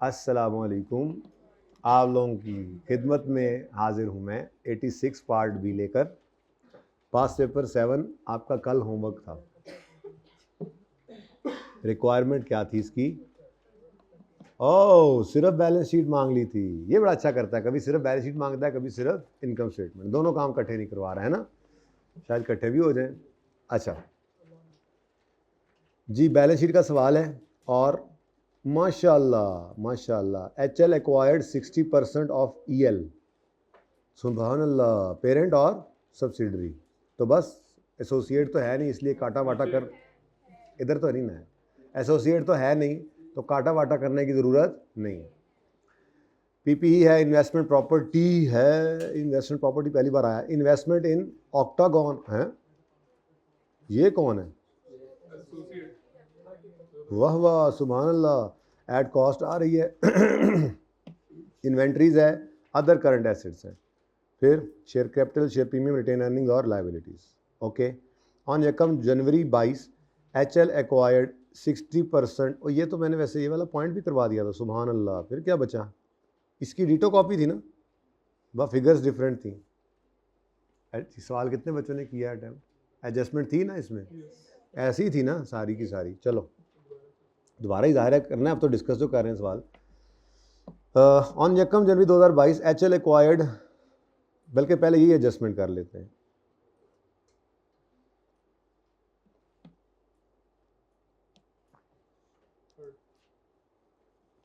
अस्सलामुअलैकुम। आप लोगों की खिदमत में हाजिर हूँ मैं 86 पार्ट बी लेकर। पास पेपर 7 आपका कल होमवर्क था। रिक्वायरमेंट क्या थी इसकी? ओह, सिर्फ बैलेंस शीट मांग ली थी। ये बड़ा अच्छा करता है, कभी सिर्फ बैलेंस शीट मांगता है, कभी सिर्फ इनकम स्टेटमेंट। दोनों काम इकट्ठे नहीं करवा रहा है ना, शायद इकट्ठे भी हो जाए। अच्छा जी, बैलेंस शीट का सवाल है और माशाल्लाह माशाल्लाह HL एक्वायर्ड 60% ऑफ EL। सुभान अल्लाह। पेरेंट और सब्सिडरी, तो बस एसोसिएट तो है नहीं, इसलिए काटा वाटा कर इधर तो नहीं ना है। एसोसिएट तो है नहीं तो काटा वाटा करने की ज़रूरत नहीं है। पीपीई है, इन्वेस्टमेंट प्रॉपर्टी है। इन्वेस्टमेंट प्रॉपर्टी पहली बार आया। इन्वेस्टमेंट इन ऑक्टागॉन है। ये कौन है? वाह वाह, सुभान अल्लाह। एट कॉस्ट आ रही है। इन्वेंट्रीज है, अदर करंट एसेट्स है, फिर share capital, share premium, retain earning और लाइबिलिटीज। ओके। ऑन यकम जनवरी 22 HL एक्वायर्ड 60%। और ये तो मैंने वैसे ये वाला पॉइंट भी करवा दिया था। सुभान अल्लाह। फिर क्या बचा? इसकी डिटो कॉपी थी ना, वह फिगर्स डिफरेंट थी। सवाल कितने बच्चों ने किया अटैम्प्ट? एडजस्टमेंट थी ना इसमें? ऐसी ही थी ना सारी की सारी। चलो दोबारा ही ज़ाहिर करना है, अब तो डिस्कस जो कर रहे हैं सवाल। ऑन यकम जनवरी 2022 HL एक्वायर्ड, बल्कि पहले यही एडजस्टमेंट कर लेते हैं।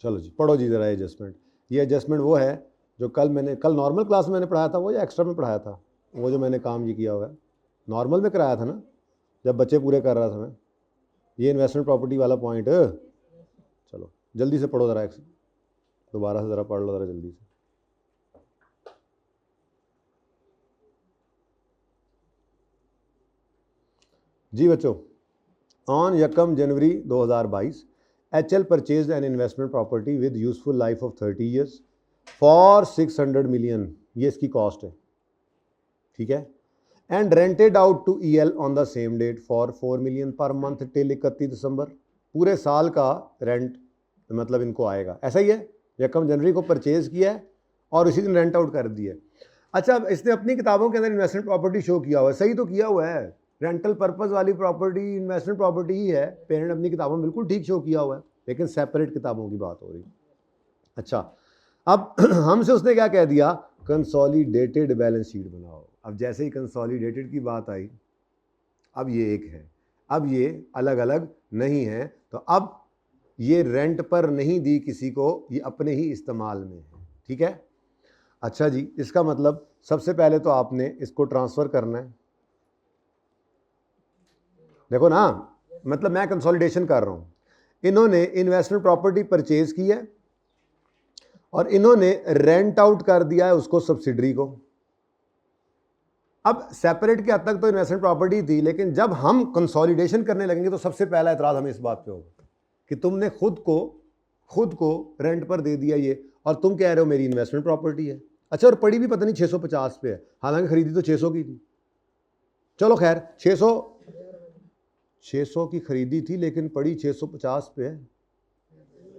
चलो जी पढ़ो जी ज़रा एडजस्टमेंट। ये एडजस्टमेंट वो है जो कल नॉर्मल क्लास में मैंने पढ़ाया था, वो या एक्स्ट्रा में पढ़ाया था? वो जो मैंने काम ये किया हुआ है नॉर्मल में कराया था ना, जब बच्चे पूरे कर रहा था मैं। ये इन्वेस्टमेंट प्रॉपर्टी वाला पॉइंट। चलो जल्दी से पढ़ो ज़रा, दोबारा से ज़रा पढ़ लो ज़रा जल्दी से। जी बच्चों, ऑन यकम जनवरी 2022 HL purchase an investment property with useful life of 30 years for 600 million. ये इसकी कॉस्ट है, ठीक है। And rented out to EL on the same date for 4 million per month till 31 December. पूरे साल का रेंट मतलब इनको आएगा। ऐसा ही है, यकम जनवरी को परचेज किया है और उसी दिन रेंट आउट कर दिया है। अच्छा, अब इसने अपनी किताबों के अंदर इन्वेस्टमेंट प्रॉपर्टी शो किया हुआ है, सही तो किया हुआ है। रेंटल पर्पस वाली प्रॉपर्टी इन्वेस्टमेंट प्रॉपर्टी ही है। पेरेंट अपनी किताबों में बिल्कुल ठीक शो किया हुआ है, लेकिन सेपरेट किताबों की बात हो रही। अच्छा, अब हमसे उसने क्या कह दिया? कंसोलिडेटेड बैलेंस शीट बनाओ। अब जैसे ही कंसोलिडेटेड की बात आई, अब ये एक है, अब ये अलग अलग नहीं है। तो अब ये रेंट पर नहीं दी किसी को, ये अपने ही इस्तेमाल में है, ठीक है। अच्छा जी, इसका मतलब सबसे पहले तो आपने इसको ट्रांसफ़र करना है। देखो ना, मतलब मैं कंसोलिडेशन कर रहा हूँ। इन्होंने इन्वेस्टमेंट प्रॉपर्टी परचेज की है और इन्होंने रेंट आउट कर दिया है उसको सब्सिडरी को। अब सेपरेट के हद तक तो इन्वेस्टमेंट प्रॉपर्टी थी, लेकिन जब हम कंसोलिडेशन करने लगेंगे तो सबसे पहला एतराज़ हमें इस बात पे होगा कि तुमने खुद को रेंट पर दे दिया ये, और तुम कह रहे हो मेरी इन्वेस्टमेंट प्रॉपर्टी है। अच्छा, और पड़ी भी पता नहीं 650 पे है, हालांकि खरीदी तो 600 की थी। चलो खैर, 600 की खरीदी थी, लेकिन पड़ी 650 पे है।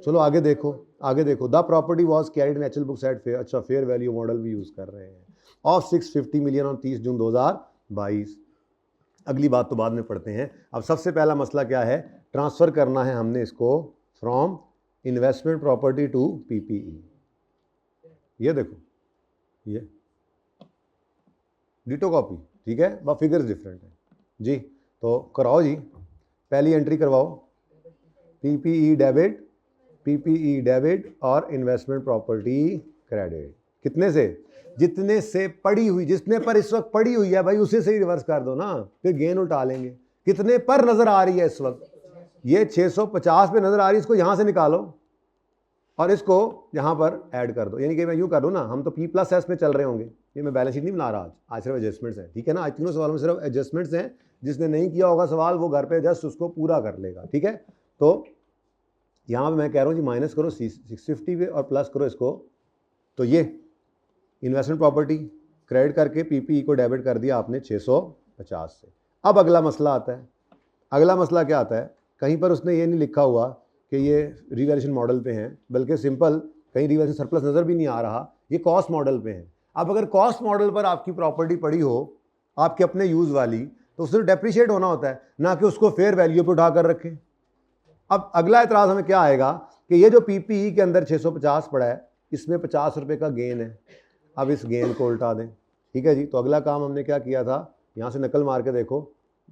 चलो आगे देखो, the property was carried in HL books at fair. अच्छा, फेयर वैल्यू मॉडल भी यूज़ कर रहे हैं। ऑफ 650 मिलियन ऑन 30 जून 2022। अगली बात तो बाद में पढ़ते हैं। अब सबसे पहला मसला क्या है? ट्रांसफ़र करना है हमने इसको from investment property to PPE। ये देखो, ये डिटो कॉपी, ठीक है, वह फिगर्स डिफरेंट है जी। तो कराओ जी, पहली एंट्री करवाओ। PPE डेबिट और इन्वेस्टमेंट प्रॉपर्टी क्रेडिट। कितने से? जितने से पड़ी हुई, जितने पर इस वक्त पड़ी हुई है भाई, उसे से ही रिवर्स कर दो ना, फिर गेन उठा लेंगे। कितने पर नजर आ रही है इस वक्त? ये 650 पे नजर आ रही है, इसको यहां से निकालो और इसको यहां पर ऐड कर दो। यानी कि मैं यूं कर दूं ना, हम तो P+S में चल रहे होंगे। ये मैं बैलेंस शीट नहीं बना रहा आज सिर्फ एडजस्टमेंट्स हैं, ठीक है ना। आज तीनों सवालों में सिर्फ एडजस्टमेंट्स हैं। जिसने नहीं किया होगा सवाल, वो घर पे जस्ट उसको पूरा कर लेगा, ठीक है। तो यहाँ पे मैं कह रहा हूँ जी, माइनस करो 650 पे और प्लस करो इसको। तो ये इन्वेस्टमेंट प्रॉपर्टी क्रेडिट करके PPE को डेबिट कर दिया आपने 650 से। अब अगला मसला आता है। अगला मसला क्या आता है? कहीं पर उसने ये नहीं लिखा हुआ कि ये रिवैल्यूएशन मॉडल पे हैं, बल्कि सिंपल कहीं रिवैल्यूएशन सरप्लस नज़र भी नहीं आ रहा, ये कॉस्ट मॉडल पे हैं। अब अगर कॉस्ट मॉडल पर आपकी प्रॉपर्टी पड़ी हो आपके अपने यूज़ वाली, तो उससे डेप्रिशिएट होना होता है, ना कि उसको फेयर वैल्यू पे उठा कर रखें। अब अगला एतराज़ हमें क्या आएगा कि ये जो पीपीई के अंदर 650 पड़ा है, इसमें 50 रुपये का गेन है। अब इस गेन को उल्टा दें, ठीक है जी। तो अगला काम हमने क्या किया था, यहाँ से नकल मार के देखो,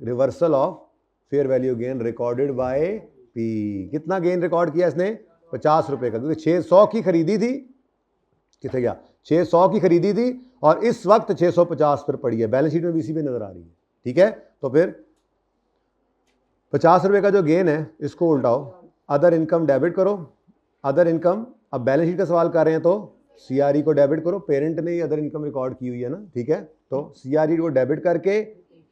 reversal of fair value gain recorded by P. कितना गेन रिकॉर्ड किया इसने, 50 रुपये का, क्योंकि 600 की खरीदी थी, कितने गया, 600 की खरीदी थी और इस वक्त 650 पर पड़ी है, बैलेंस शीट में भी इसी पे नजर आ रही है, ठीक है। तो फिर 50 रुपये का जो गेन है इसको उल्टाओ, अदर इनकम डेबिट करो, अदर इनकम, अब बैलेंस शीट का सवाल कर रहे हैं तो सीआरई को डेबिट करो, पेरेंट ने ही अदर इनकम रिकॉर्ड की हुई है ना, ठीक है। तो सीआरई को डेबिट करके,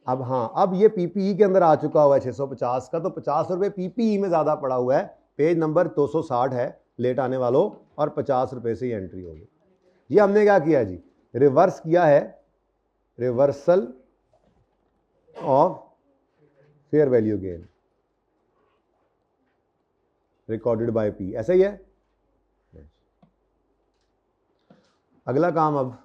अब हाँ, अब ये पीपीई के अंदर आ चुका हुआ है 650 का, तो 50 रुपये पीपीई में ज़्यादा पड़ा हुआ है, पेज नंबर 260 है लेट आने वालों, और 50 रुपये से ही एंट्री होगी। ये हमने क्या किया जी, रिवर्स किया है, reversal of fair value gain recorded by P, ऐसा ही है। अगला काम, अब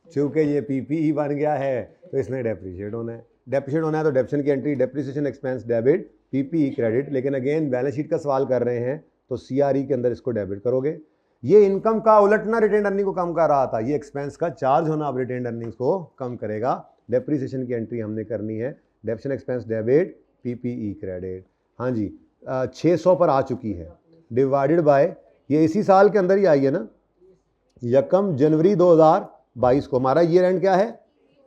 चूंकि ये पीपीई बन गया है तो इसमें डेप्रिशिएट होना है, डेप्रिशिएट होना है तो डेप्शन की entry depreciation expense debit, PPE credit, लेकिन अगेन बैलेंस शीट का सवाल कर रहे हैं तो सीआरई के अंदर इसको डेबिट करोगे। ये इनकम का उलटना रिटेन अर्निंग को कम कर रहा था, ये एक्सपेंस का चार्ज होना अब रिटेन अर्निंग्स को कम करेगा। डेप्रिसिएशन की एंट्री हमने करनी है, डेप्शन एक्सपेंस डेबिट, पीपीई क्रेडिट, हाँ जी, 600 पर आ चुकी है, डिवाइडेड बाय, ये इसी साल के अंदर ही आई है ना, 1 जनवरी 2022 को। हमारा ईयर एंड क्या है,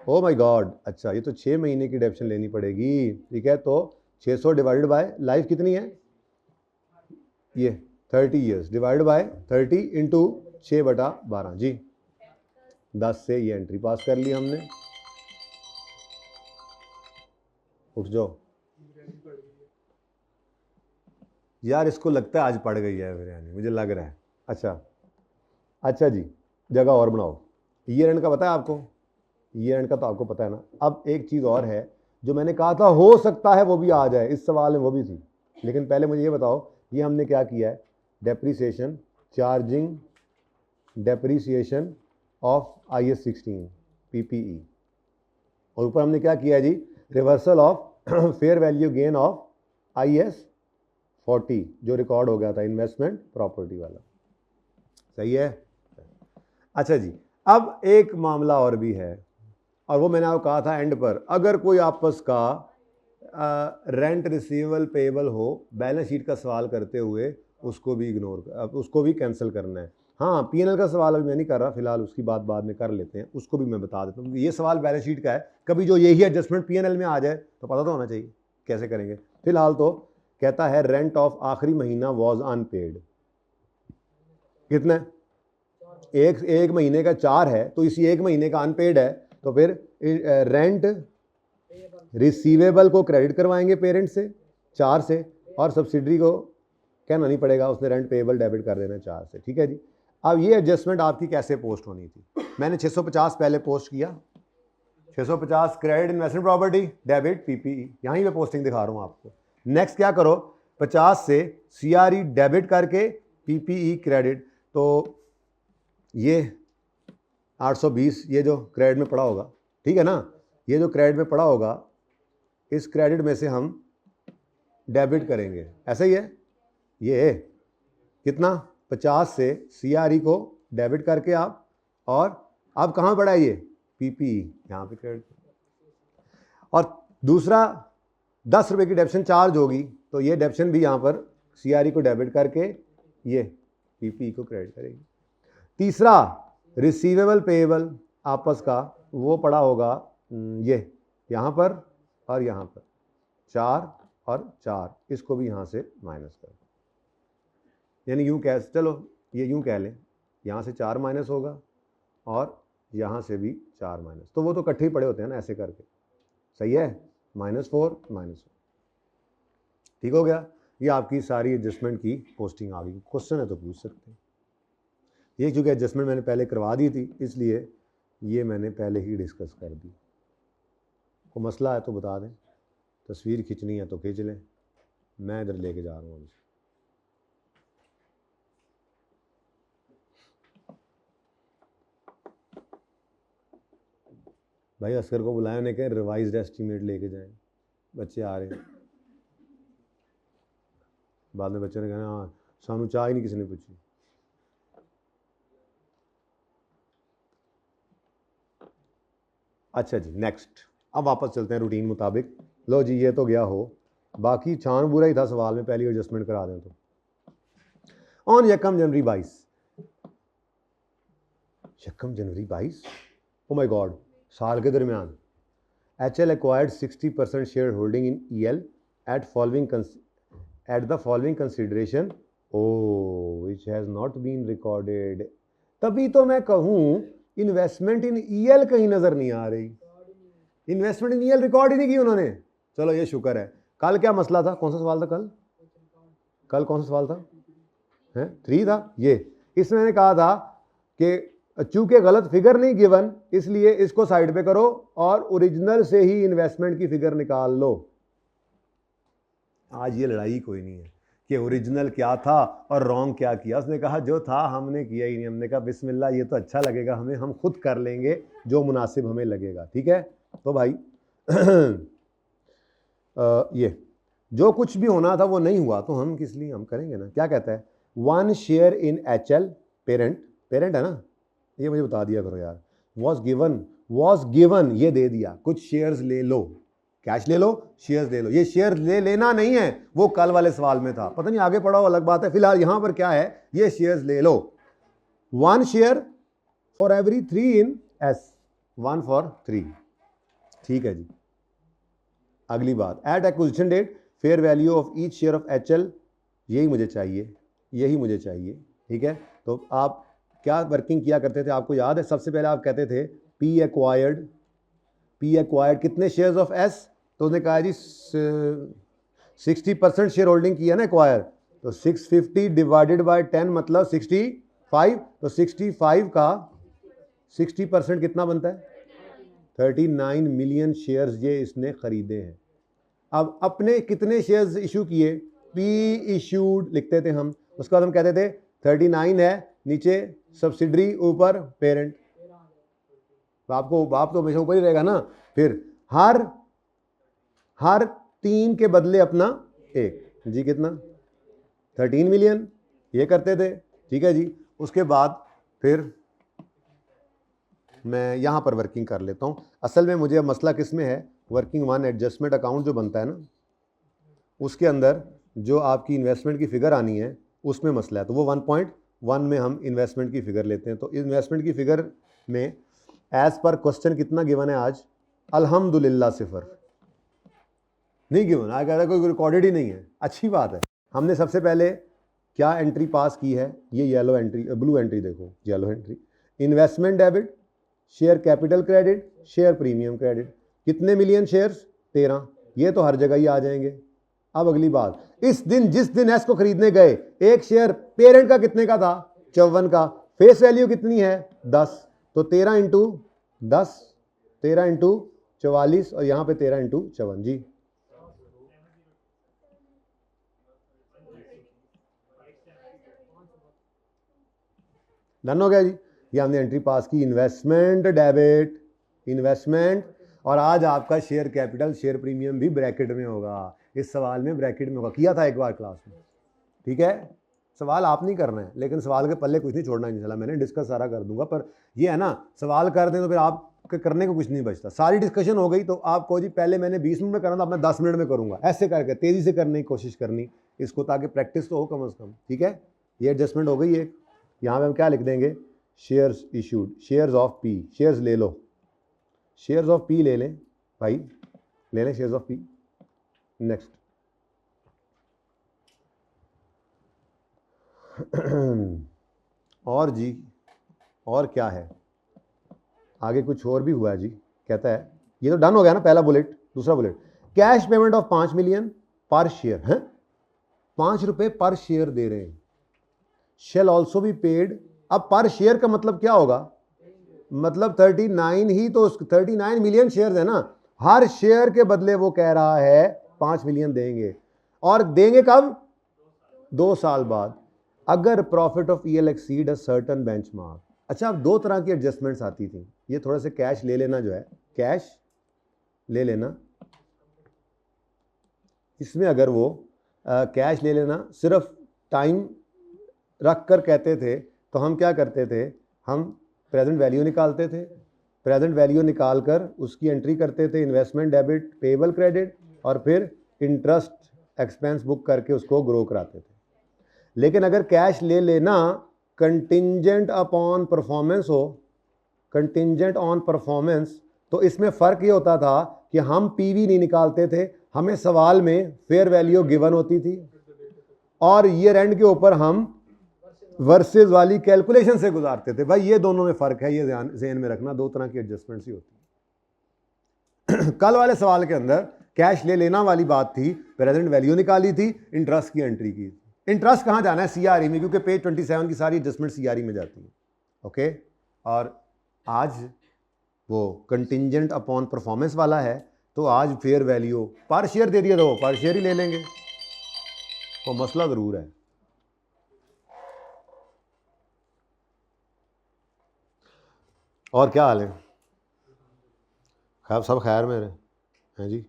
ओ माय गॉड, अच्छा ये तो 6 महीने की डेप्शन लेनी पड़ेगी, ठीक है। तो 600 डिवाइडेड बाय लाइफ कितनी है, ये 30 ईयर्स, डिवाइड बाय 30 इंटू 6/12 जी, 10 से ये एंट्री पास कर ली हमने। उठ जाओ यार, इसको लगता है आज पड़ गई है बिरयानी, मुझे लग रहा है। अच्छा जी, जगह और बनाओ। ईयर एंड का पता है आपको, ईयर एंड का तो आपको पता है ना। अब एक चीज़ और है जो मैंने कहा था हो सकता है वो भी आ जाए, इस सवाल में वो भी थी, लेकिन पहले मुझे ये बताओ, ये हमने क्या किया है, depreciation, charging depreciation of IAS 16 PPE, और ऊपर हमने क्या किया है जी, reversal of fair value gain of IAS 40 जो रिकॉर्ड हो गया था इन्वेस्टमेंट प्रॉपर्टी वाला, सही है। अच्छा जी, अब एक मामला और भी है, और वो मैंने आपको कहा था एंड पर, अगर कोई आपस का रेंट रिसीवेबल पेएबल हो, बैलेंस शीट का सवाल करते हुए उसको भी इग्नोर, उसको भी कैंसिल करना है। हाँ, पीएनएल का सवाल अभी मैं नहीं कर रहा फिलहाल, उसकी बात बाद में कर लेते हैं, उसको भी मैं बता देता हूँ। ये सवाल बैलेंस शीट का है, कभी जो यही एडजस्टमेंट पीएनएल में आ जाए तो पता तो होना चाहिए कैसे करेंगे। फिलहाल तो कहता है रेंट ऑफ आखिरी महीना वॉज अनपेड, कितना, एक महीने का 4 है, तो इसी एक महीने का अनपेड है, तो फिर रेंट रिसीवेबल को क्रेडिट करवाएंगे पेरेंट से 4 से, और सब्सिडरी को कहना नहीं पड़ेगा, उसने रेंट पेएबल डेबिट कर देना 4 से, ठीक है जी। अब ये एडजस्टमेंट आपकी कैसे पोस्ट होनी थी, मैंने 650 पहले पोस्ट किया, 650 credit investment property debit PPE, यहीं पे पोस्टिंग दिखा रहा हूँ आपको। नेक्स्ट क्या करो, 50 से सीआरई डेबिट करके पीपीई क्रेडिट, तो ये 820 ये जो क्रेडिट में पड़ा होगा, ठीक है ना, ये जो क्रेडिट में पड़ा होगा इस क्रेडिट में से हम डेबिट करेंगे, ऐसा ही है। ये कितना, 50 से सीआरई को डेबिट करके आप, और अब कहाँ पड़ा है ये पीपीई, यहाँ पे क्रेडिट, और दूसरा 10 रुपये की डेप्शन चार्ज होगी, तो ये डेप्शन भी यहाँ पर सीआरई को डेबिट करके ये पीपीई को क्रेडिट करेगी। तीसरा रिसीवेबल पेएबल आपस का वो पड़ा होगा ये यहाँ पर और यहाँ पर, 4 और 4, इसको भी यहाँ से माइनस कर, यानी यूँ कह, चलो ये यूँ कह लें, यहाँ से 4 माइनस होगा और यहाँ से भी 4 माइनस, तो वो तो इकट्ठे ही पड़े होते हैं ना ऐसे करके, सही है, -4 -4, ठीक हो गया। ये आपकी सारी एडजस्टमेंट की पोस्टिंग आ गई। क्वेश्चन है तो पूछ सकते हैं। ये चूँकि एडजस्टमेंट मैंने पहले करवा दी थी, इसलिए ये मैंने पहले ही डिस्कस कर दी। कोई मसला है तो बता दें, तस्वीर खींचनी है तो खींच लें, मैं इधर लेके जा रहा हूँ। भाई असगर को बुलाया, उन्हें कहें रिवाइज्ड एस्टीमेट लेके जाएं, बच्चे आ रहे हैं। बाद में बच्चे ने कहना हाँ सानू चाह ही नहीं किसी ने पूछी। अच्छा जी नेक्स्ट, अब वापस चलते हैं रूटीन मुताबिक। लो जी ये तो गया हो, बाकी छान बुरा ही था सवाल में, पहली एडजस्टमेंट करा दें तो। ऑन यकम जनवरी 22, यकम जनवरी 22, ओ माय गॉड, साल के दरमियान HL acquired 60% share holding in EL at the following consideration, which has not been recorded। तभी तो मैं कहूँ इन्वेस्टमेंट इन EL कहीं नजर नहीं आ रही, इन्वेस्टमेंट इन EL रिकॉर्ड ही नहीं की उन्होंने। चलो ये शुक्र है। कल क्या मसला था, कौन सा सवाल था कल कौन सा सवाल था, है 3 था ये। इसमें मैंने कहा था कि चूंकि गलत फिगर नहीं गिवन इसलिए इसको साइड पे करो और ओरिजिनल से ही इन्वेस्टमेंट की फिगर निकाल लो। आज ये लड़ाई कोई नहीं है कि ओरिजिनल क्या था और रॉन्ग क्या किया। उसने कहा जो था हमने किया ही नहीं। हमने कहा बिस्मिल्लाह ये तो अच्छा लगेगा हमें, हम खुद कर लेंगे जो मुनासिब हमें लगेगा। ठीक है तो भाई ये जो कुछ भी होना था वो नहीं हुआ तो हम किस लिए हम करेंगे ना। क्या कहता है, 1 शेयर इन HL पेरेंट है ना, ये मुझे बता दिया करो यार। वॉज गिवन ये दे दिया, कुछ शेयर्स ले लो, कैश ले लो, शेयर्स ले लो। ये शेयर ले लेना नहीं है, वो कल वाले सवाल में था, पता नहीं आगे पढ़ा हो अलग बात है। फिलहाल यहां पर क्या है, ये शेयर्स ले लो। 1 share for every 3 in S, 1 for 3। ठीक है जी। अगली बात, at acquisition date fair value of each share of HL, यही मुझे चाहिए। ठीक है तो आप क्या वर्किंग किया करते थे, आपको याद है? सबसे पहले आप कहते थे P एक्वायर्ड कितने शेयर्स ऑफ S, तो उसने कहा जी 60% शेयर होल्डिंग किया ना एक्वायर, तो 650 डिवाइडेड बाय 10 मतलब 65। तो 65 का 60% कितना बनता है, 39 मिलियन शेयर्स ये इसने खरीदे हैं। अब अपने कितने शेयर्स इशू किए, P इशूड लिखते थे हम, उसके बाद हम कहते थे 39 है, नीचे सब्सिडरी, ऊपर पेरेंट। बाप तो हमेशा ऊपर ही रहेगा ना। फिर हर 3 के बदले अपना 1 जी, कितना 13 मिलियन ये करते थे। ठीक है जी। उसके बाद फिर मैं यहाँ पर वर्किंग कर लेता हूँ। असल में मुझे अब मसला किस में है, वर्किंग 1 एडजस्टमेंट अकाउंट जो बनता है ना, उसके अंदर जो आपकी इन्वेस्टमेंट की फ़िगर आनी है उसमें मसला है। तो वो 1.1 में हम इन्वेस्टमेंट की फ़िगर लेते हैं। तो इन्वेस्टमेंट की फ़िगर में एज़ पर क्वेश्चन कितना गिवन है आज, अल्हम्दुलिल्लाह 0 नहीं गिवन। आज कह रहा है कोई रिकॉर्डेड ही नहीं है, अच्छी बात है। हमने सबसे पहले क्या एंट्री पास की है, ये येलो एंट्री, ब्लू एंट्री देखो, yellow entry, investment debit, share capital credit, share premium credit. कितने मिलियन शेयर्स, 13। ये तो हर जगह ही आ जाएंगे। अब अगली बात, इस दिन जिस दिन एस को खरीदने गए, एक शेयर पेरेंट का कितने का था, 54 का, फेस वैल्यू कितनी है 10, तो 13 इंटू 10, 13 इंटू 44 और यहां पे 13 इंटू 54 जी। डन हो गया जी। ये हमने एंट्री पास की, इन्वेस्टमेंट डेबिट, इन्वेस्टमेंट, और आज आपका शेयर कैपिटल शेयर प्रीमियम भी ब्रैकेट में होगा। इस सवाल में ब्रैकेट में होगा, किया था एक बार क्लास में। ठीक है, सवाल आप नहीं करना है, लेकिन सवाल के पल्ले कुछ नहीं छोड़ना इंशाल्लाह, मैंने डिस्कस सारा कर दूंगा। पर ये है ना, सवाल कर दें तो फिर आप करने को कुछ नहीं बचता। सारी डिस्कशन हो गई तो आपको जी पहले मैंने 20 मिनट में करना था, अब मैं 10 मिनट में करूंगा। ऐसे करके तेजी से करने की कोशिश करनी इसको, ताकि प्रैक्टिस तो हो कम से कम। ठीक है, ये एडजस्टमेंट हो गई एक। यहाँ पे हम क्या लिख देंगे, shares issued, shares of P, shares ले लो, शेयर्स ऑफ P ले लें भाई, ले लें शेयर्स ऑफ P। नेक्स्ट और जी, और क्या है आगे, कुछ और भी हुआ है जी। कहता है, ये तो डन हो गया ना पहला बुलेट। दूसरा bullet, cash payment of 5 million पर शेयर है, 5 रुपए पर शेयर दे रहे हैं। Shell also be paid. अब पर शेयर का मतलब क्या होगा, मतलब 39 ही तो, 39 मिलियन शेयर है ना, हर शेयर के बदले वो कह रहा है 5 मिलियन देंगे। और देंगे कब, 2 साल बाद, अगर profit of EL exceed a certain benchmark. अच्छा, अब 2 तरह की एडजस्टमेंट्स आती थी। ये थोड़ा सा कैश ले लेना जो है, कैश ले लेना, इसमें अगर वो कैश ले लेना सिर्फ टाइम रख कर कहते थे तो हम क्या करते थे, हम प्रेजेंट वैल्यू निकालते थे, प्रेजेंट वैल्यू निकाल कर उसकी एंट्री करते थे इन्वेस्टमेंट डेबिट पेएबल क्रेडिट, और फिर इंटरेस्ट एक्सपेंस बुक करके उसको ग्रो कराते थे। लेकिन अगर कैश ले लेना कंटिंजेंट अपॉन परफॉर्मेंस हो, कंटिंजेंट ऑन परफॉर्मेंस, तो इसमें फ़र्क ये होता था कि हम पीवी नहीं निकालते थे, हमें सवाल में फेयर वैल्यू गिवन होती थी और ईयर एंड के ऊपर हम वर्सेस वाली कैलकुलेशन से गुजारते थे। भाई ये दोनों में फ़र्क है, ये ध्यान में रखना, दो तरह की एडजस्टमेंट्स ही होती है। कल वाले सवाल के अंदर कैश ले लेना वाली बात थी, प्रेजेंट वैल्यू निकाली थी, इंटरेस्ट की एंट्री की। इंटरेस्ट कहाँ जाना है, सीआरई में, क्योंकि पेज 27 की सारी एडजस्टमेंट सीआरई में जाती है। ओके, और आज वो कंटिंजेंट अपॉन परफॉर्मेंस वाला है, तो आज फेयर वैल्यू पर शेयर दे दिया तो पर शेयर ही ले लेंगे, तो मसला ज़रूर है। और क्या हाल है, खैर सब खैर मेरे हैं जी।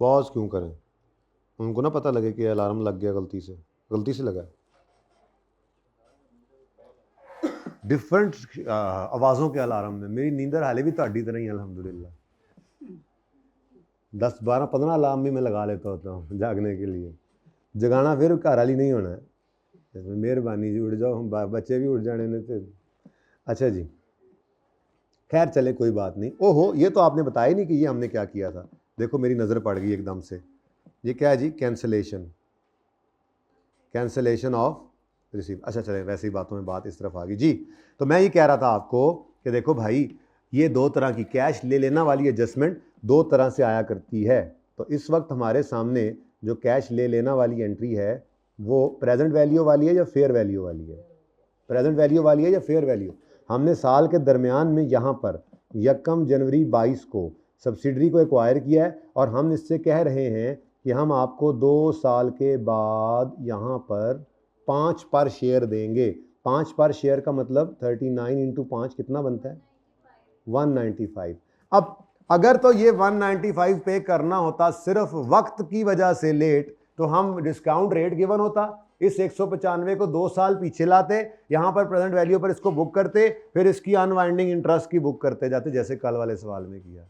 पॉज क्यों करें, उनको ना पता लगे कि अलार्म लग गया, गलती से लगा। डिफरेंट आवाज़ों के अलार्म में मेरी नींदर हाले भी ताड़ी तरह ही अल्हम्दुलिल्लाह। 10, 12, 15 अलार्म भी मैं लगा लेता होता हूँ जागने के लिए। जगाना फिर घर वाली नहीं होना है, मेहरबानी जी उठ जाओ, बच्चे भी उठ जाने ने तो। अच्छा जी, खैर चले कोई बात नहीं। ओहो, ये तो आपने बताया नहीं कि ये हमने क्या किया था। देखो मेरी नज़र पड़ गई एकदम से, ये क्या है जी, कैंसलेशन ऑफ रिसीव। अच्छा चले, वैसे ही बातों में बात इस तरफ आ गई जी। तो मैं ये कह रहा था आपको कि देखो भाई, ये दो तरह की कैश ले लेना वाली एडजस्टमेंट दो तरह से आया करती है। तो इस वक्त हमारे सामने जो कैश ले लेना वाली एंट्री है वो प्रेजेंट वैल्यू वाली है या फेयर वैल्यू वाली है, प्रेजेंट वैल्यू वाली है या फेयर वैल्यू। हमने साल के दरमियान में यहाँ पर 1 जनवरी 22 को सब्सिडरी को एक्वायर किया है और हम इससे कह रहे हैं कि हम आपको 2 साल के बाद यहाँ पर 5 पर शेयर देंगे। 5 पर शेयर का मतलब 39 इंटू 5 कितना बनता है, 195। अब अगर तो ये 195 पे करना होता सिर्फ वक्त की वजह से लेट, तो हम डिस्काउंट रेट गिवन होता, इस 195 को 2 साल पीछे लाते, यहाँ पर प्रेजेंट वैल्यू पर इसको बुक करते, फिर इसकी अनवाइंडिंग इंटरेस्ट की बुक करते जाते, जैसे कल वाले सवाल में किया।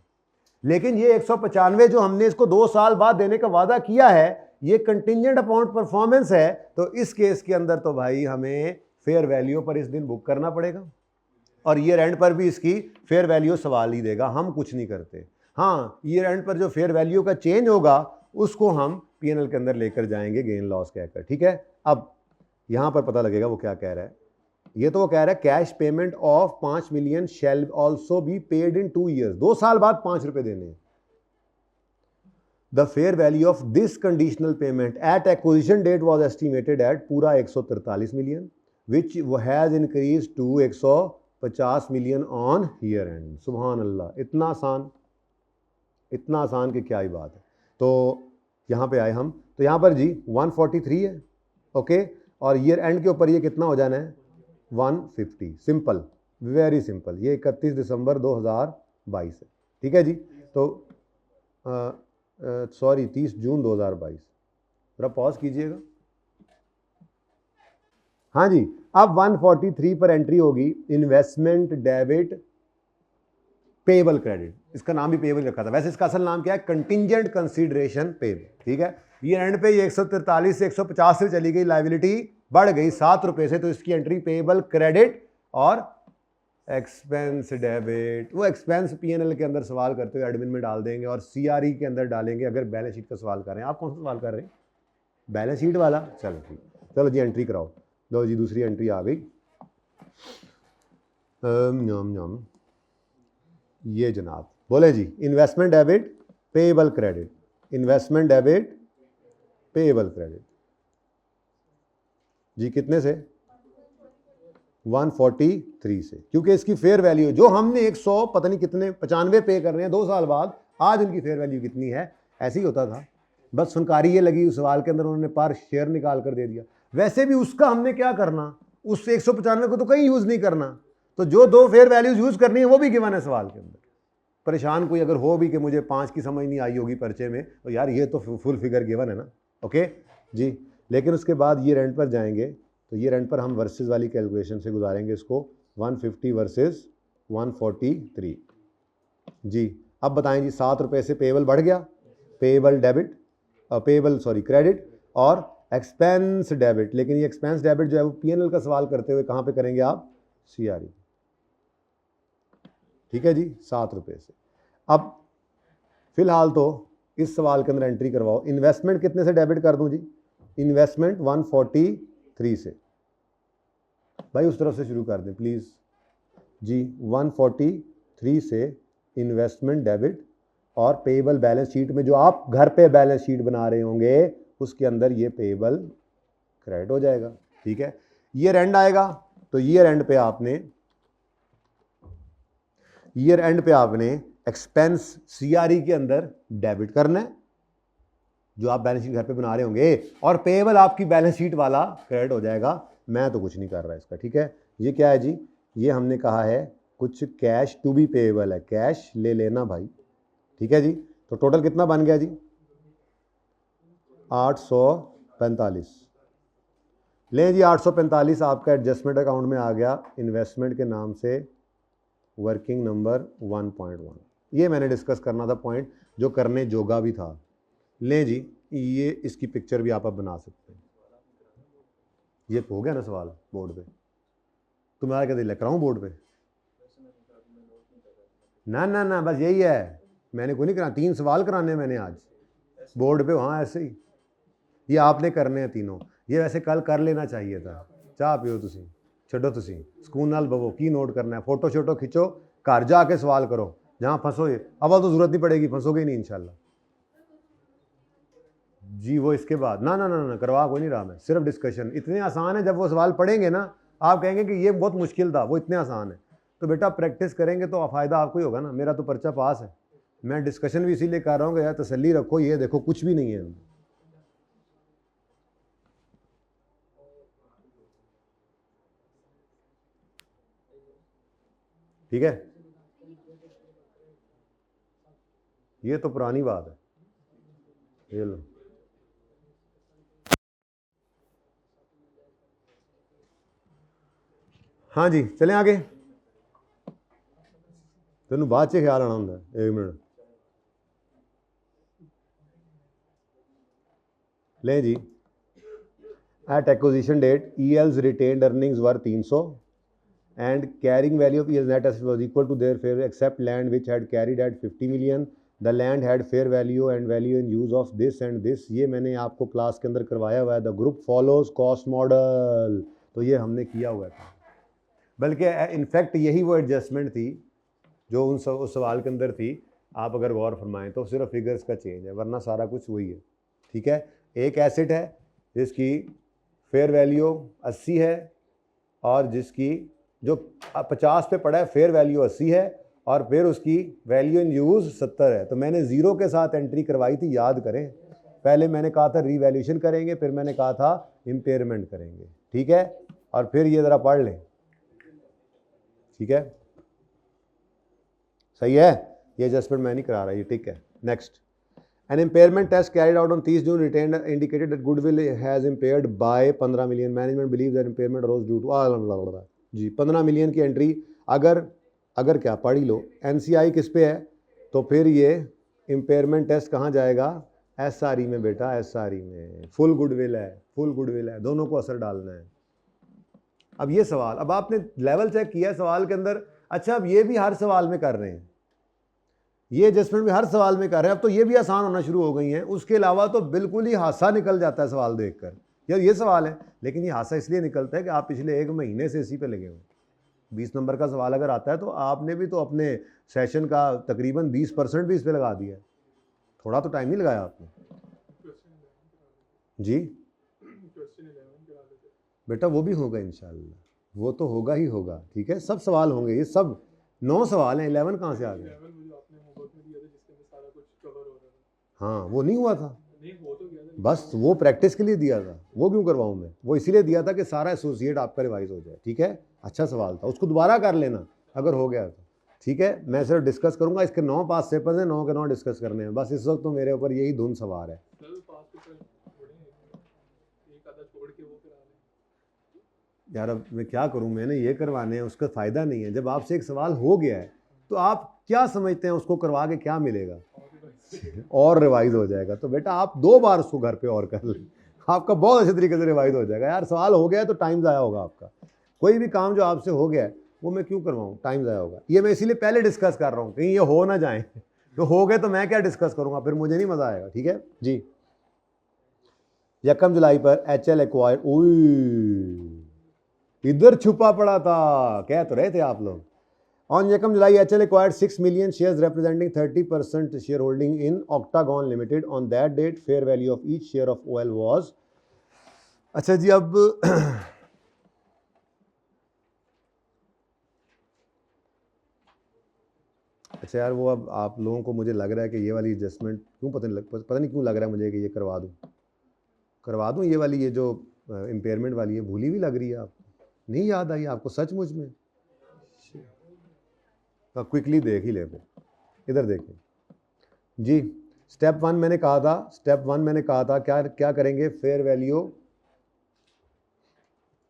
लेकिन ये 195 जो हमने इसको 2 साल बाद देने का वादा किया है, ये कंटिंजेंट अपॉन परफॉर्मेंस है, तो इस केस के अंदर तो भाई हमें फेयर वैल्यू पर इस दिन बुक करना पड़ेगा और ईयर एंड पर भी इसकी फेयर वैल्यू सवाल ही देगा, हम कुछ नहीं करते। हाँ, ईयर एंड पर जो फेयर वैल्यू का चेंज होगा उसको हम पीएनएल के अंदर लेकर जाएंगे गेन लॉस कहकर, ठीक है। अब यहाँ पर पता लगेगा वो क्या कह रहा है। ये तो वो कह रहा है cash payment of 5 million shall also be paid in 2 years, 2 साल बाद 5 रुपए देने हैं। The fair value of this conditional payment at acquisition date was estimated at पूरा 143 million which has increase to 150 million on year end. सुभान अल्लाह, इतना आसान कि क्या ही बात है। तो यहाँ पे आए हम, तो यहाँ पर जी 143 है, ओके, और ईयर एंड के ऊपर ये कितना हो जाना है, 150। Simple, very simple. ये 31 दिसंबर 2022 है, ठीक है जी। तो सॉरी 30 जून 2022। जरा पॉज कीजिएगा। हाँ जी, अब 143 पर एंट्री होगी इन्वेस्टमेंट डेबिट पेएबल क्रेडिट। इसका नाम भी पेएबल रखा था, वैसे इसका असल नाम क्या है, कंटिंजेंट कंसीडरेशन पेएबल, ठीक है। ये एंड पे ये 143 से 150 से चली गई, लाइबिलिटी बढ़ गई 7 रुपए से, तो इसकी एंट्री पेएबल क्रेडिट और एक्सपेंस डेबिट। वो एक्सपेंस पीएनएल के अंदर सवाल करते हुए एडमिन में डाल देंगे और सीआरई के अंदर डालेंगे अगर बैलेंस शीट का सवाल कर रहे हैं। आप कौन सा सवाल कर रहे हैं, बैलेंस शीट वाला, चलो ठीक, चलो जी एंट्री कराओ। लो जी दूसरी एंट्री आ गई। ये जनाब बोले जी investment debit payable credit, investment debit payable credit जी कितने से, 143 से, क्योंकि इसकी फेयर वैल्यू जो हमने 100 पता नहीं कितने 95 पे कर रहे हैं 2 साल बाद, आज उनकी फेयर वैल्यू कितनी है, ऐसे ही होता था। बस फनकारी ये लगी उस सवाल के अंदर, उन्होंने पर शेयर निकाल कर दे दिया। वैसे भी उसका हमने क्या करना, उस 195 को तो कहीं यूज़ नहीं करना, तो जो दो फेयर वैल्यूज यूज करनी है वो भी गिवन है सवाल के अंदर। परेशान कोई अगर हो भी कि मुझे 5 की समझ नहीं आई होगी पर्चे में, तो यार ये तो फुल फिगर गिवन है ना, ओके जी। लेकिन उसके बाद ये रेंट पर जाएंगे, तो ये रेंट पर हम वर्सेस वाली कैलकुलेशन से गुजारेंगे इसको, 150 वर्सेस 143 जी। अब बताएं जी, 7 रुपये से पेएबल बढ़ गया, payable debit, payable sorry credit और एक्सपेंस डेबिट। लेकिन ये एक्सपेंस डेबिट जो है वो पीएनएल का सवाल करते हुए कहाँ पे करेंगे आप, सीआरई, ठीक है जी, 7 रुपये से। अब फिलहाल तो इस सवाल के अंदर एंट्री करवाओ, इन्वेस्टमेंट कितने से डेबिट कर दूं जी, इन्वेस्टमेंट 143 से, भाई उस तरफ से शुरू कर दें प्लीज़ जी। 143 से इन्वेस्टमेंट डेबिट, और पेएबल बैलेंस शीट में जो आप घर पे बैलेंस शीट बना रहे होंगे उसके अंदर ये पेएबल क्रेडिट हो जाएगा, ठीक है। ईयर एंड आएगा तो ईयर एंड पे आपने एक्सपेंस सीआरई के अंदर डेबिट करना है जो आप बैलेंस शीट घर पे बना रहे होंगे, और पेएबल आपकी बैलेंस शीट वाला क्रेडिट हो जाएगा। मैं तो कुछ नहीं कर रहा इसका, ठीक है। ये क्या है जी, ये हमने कहा है कुछ कैश टू बी पेएबल है, कैश ले लेना भाई, ठीक है जी। तो टोटल कितना बन गया जी, 845। लें जी 845 आपका एडजस्टमेंट अकाउंट में आ गया इन्वेस्टमेंट के नाम से, वर्किंग नंबर 1.1। ये मैंने डिस्कस करना था पॉइंट, जो करने जोगा भी था। लें जी, ये इसकी पिक्चर भी आप अब बना सकते हैं। ये हो गया ना सवाल बोर्ड पे, तुम्हारा क्या दिल है कराऊं बोर्ड पे? ना ना ना, बस यही है, मैंने कोई नहीं करा, 3 सवाल कराने मैंने आज बोर्ड पे, हाँ ऐसे ही, ये आपने करने हैं तीनों। ये वैसे कल कर लेना चाहिए था। चाह पियो तुसी, छड्डो तुसी ਸਕੂਨ ਨਾਲ बवो, की नोट करना है, फोटो शोटो खिंचो, घर जाके सवाल करो, जहाँ फंसोगे अव्वल तो जरूरत नहीं पड़ेगी, फंसोगे नहीं इंशाल्लाह जी। वो इसके बाद ना ना ना ना करवा कोई नहीं रहा मैं, सिर्फ डिस्कशन। इतने आसान है, जब वो सवाल पढ़ेंगे ना आप कहेंगे कि ये बहुत मुश्किल था, वो इतने आसान है। तो बेटा प्रैक्टिस करेंगे तो फ़ायदा आपको ही होगा ना। मेरा तो पर्चा पास है, मैं डिस्कशन भी इसीलिए कर रहा हूँ कि यार तसल्ली रखो, ये देखो कुछ भी नहीं है, ठीक है। ये तो पुरानी बात है, ये लो। हाँ जी चलें आगे, तेन बाद च ख्याल आना होंगे, 1 मिनट लें जी। At acquisition date EL's retained earnings were 300 and carrying value of EL's net assets was equal to their fair except land which had carried at 50 million. The land had fair value and value in use of this and this। ये मैंने आपको class के अंदर करवाया हुआ है, the group follows cost model, तो ये हमने किया हुआ था। बल्कि इनफैक्ट यही वो एडजस्टमेंट थी जो उस सवाल के अंदर थी। आप अगर गौर फरमाएं तो सिर्फ फिगर्स का चेंज है, वरना सारा कुछ वही है, ठीक है। एक एसेट है जिसकी फेयर वैल्यू 80 है और जिसकी जो 50 पे पड़ा है फेयर वैल्यू 80 है, और फिर उसकी वैल्यू इन यूज़ 70 है। तो मैंने ज़ीरो के साथ एंट्री करवाई थी, याद करें। पहले मैंने कहा था रीवैल्यूएशन करेंगे, फिर मैंने कहा था इम्पेयरमेंट करेंगे, ठीक है। और फिर ये ज़रा पढ़ लें, ठीक है, सही है। ये एडजस्टमेंट मैं नहीं करा रहा, ये ठीक है। Next, an impairment test carried out on 30 June retained indicated that goodwill has impaired by 15 million. Management believe that impairment rose due to G 15 million की एंट्री। अगर क्या पढ़ ही लो, NCI किस पे है, तो फिर ये इम्पेयरमेंट टेस्ट कहाँ जाएगा, SRE में बेटा, SRE में। फुल गुडविल है, दोनों को असर डालना है। अब ये सवाल, अब आपने लेवल चेक किया सवाल के अंदर, अच्छा अब ये भी हर सवाल में कर रहे हैं, ये एडजस्टमेंट भी हर सवाल में कर रहे हैं, अब तो ये भी आसान होना शुरू हो गई हैं। उसके अलावा तो बिल्कुल ही हादसा निकल जाता है सवाल देखकर, यार ये सवाल है। लेकिन ये हादसा इसलिए निकलता है कि आप पिछले 1 महीने से इसी पे लगे हो। 20 नंबर का सवाल अगर आता है तो आपने भी तो अपने सेशन का तकरीबन 20% भी इस पर लगा दिया है, थोड़ा तो टाइम नहीं लगाया आपने जी। बेटा वो भी होगा इंशाल्लाह, वो तो होगा ही होगा, ठीक है। सब सवाल होंगे, ये सब 9 सवाल हैं, 11 कहाँ से आ गए? हाँ वो नहीं हुआ था, बस वो प्रैक्टिस के लिए दिया था, वो क्यों करवाऊँ मैं, वो इसीलिए दिया था कि सारा एसोसिएट आपका रिवाइज हो जाए। ठीक है, अच्छा सवाल था, उसको दोबारा कर लेना अगर हो गया तो। ठीक है, मैं सिर्फ डिस्कस करूंगा, इसके 9 पास पेपर्स हैं, 9 के 9 डिस्कस करने हैं बस। इस वक्त तो मेरे ऊपर यही धुन सवार है। यार अब मैं क्या करूं, मैंने ये करवाने हैं, उसका फ़ायदा नहीं है। जब आपसे एक सवाल हो गया है तो आप क्या समझते हैं उसको करवा के क्या मिलेगा? और रिवाइज हो जाएगा। तो बेटा आप 2 बार उसको घर पे और कर लें, आपका बहुत अच्छे तरीके से रिवाइज हो जाएगा। यार सवाल हो गया है तो टाइम ज़ाया होगा आपका। कोई भी काम जो आपसे हो गया है वो मैं क्यों करवाऊँ, टाइम ज़ाया होगा। ये मैं इसीलिए पहले डिस्कस कर रहा हूँ, कहीं ये हो ना जाए। तो हो गए तो मैं क्या डिस्कस करूँगा, फिर मुझे नहीं मज़ा आएगा। ठीक है जी। 1 जुलाई पर HL एक्वायर्ड, इधर छुपा पड़ा था, कह तो रहे थे आप लोग। On 1 July, HL acquired 6 million shares representing 30% shareholding in Octagon Limited. On that date, fair value of each share of OL was. अच्छा जी, अब अच्छा यार वो अब आप लोगों को मुझे लग रहा है कि ये वाली एडजस्टमेंट क्यों पता नहीं क्यों लग रहा है मुझे कि ये करवा दूं ये वाली, ये जो इम्पेयरमेंट वाली है, भूली भी लग रही है आपको, नहीं याद आई आपको सचमुच में? तो क्विकली देख ही ले, इधर देखें जी। स्टेप 1 मैंने कहा था क्या क्या करेंगे, फेयर वैल्यू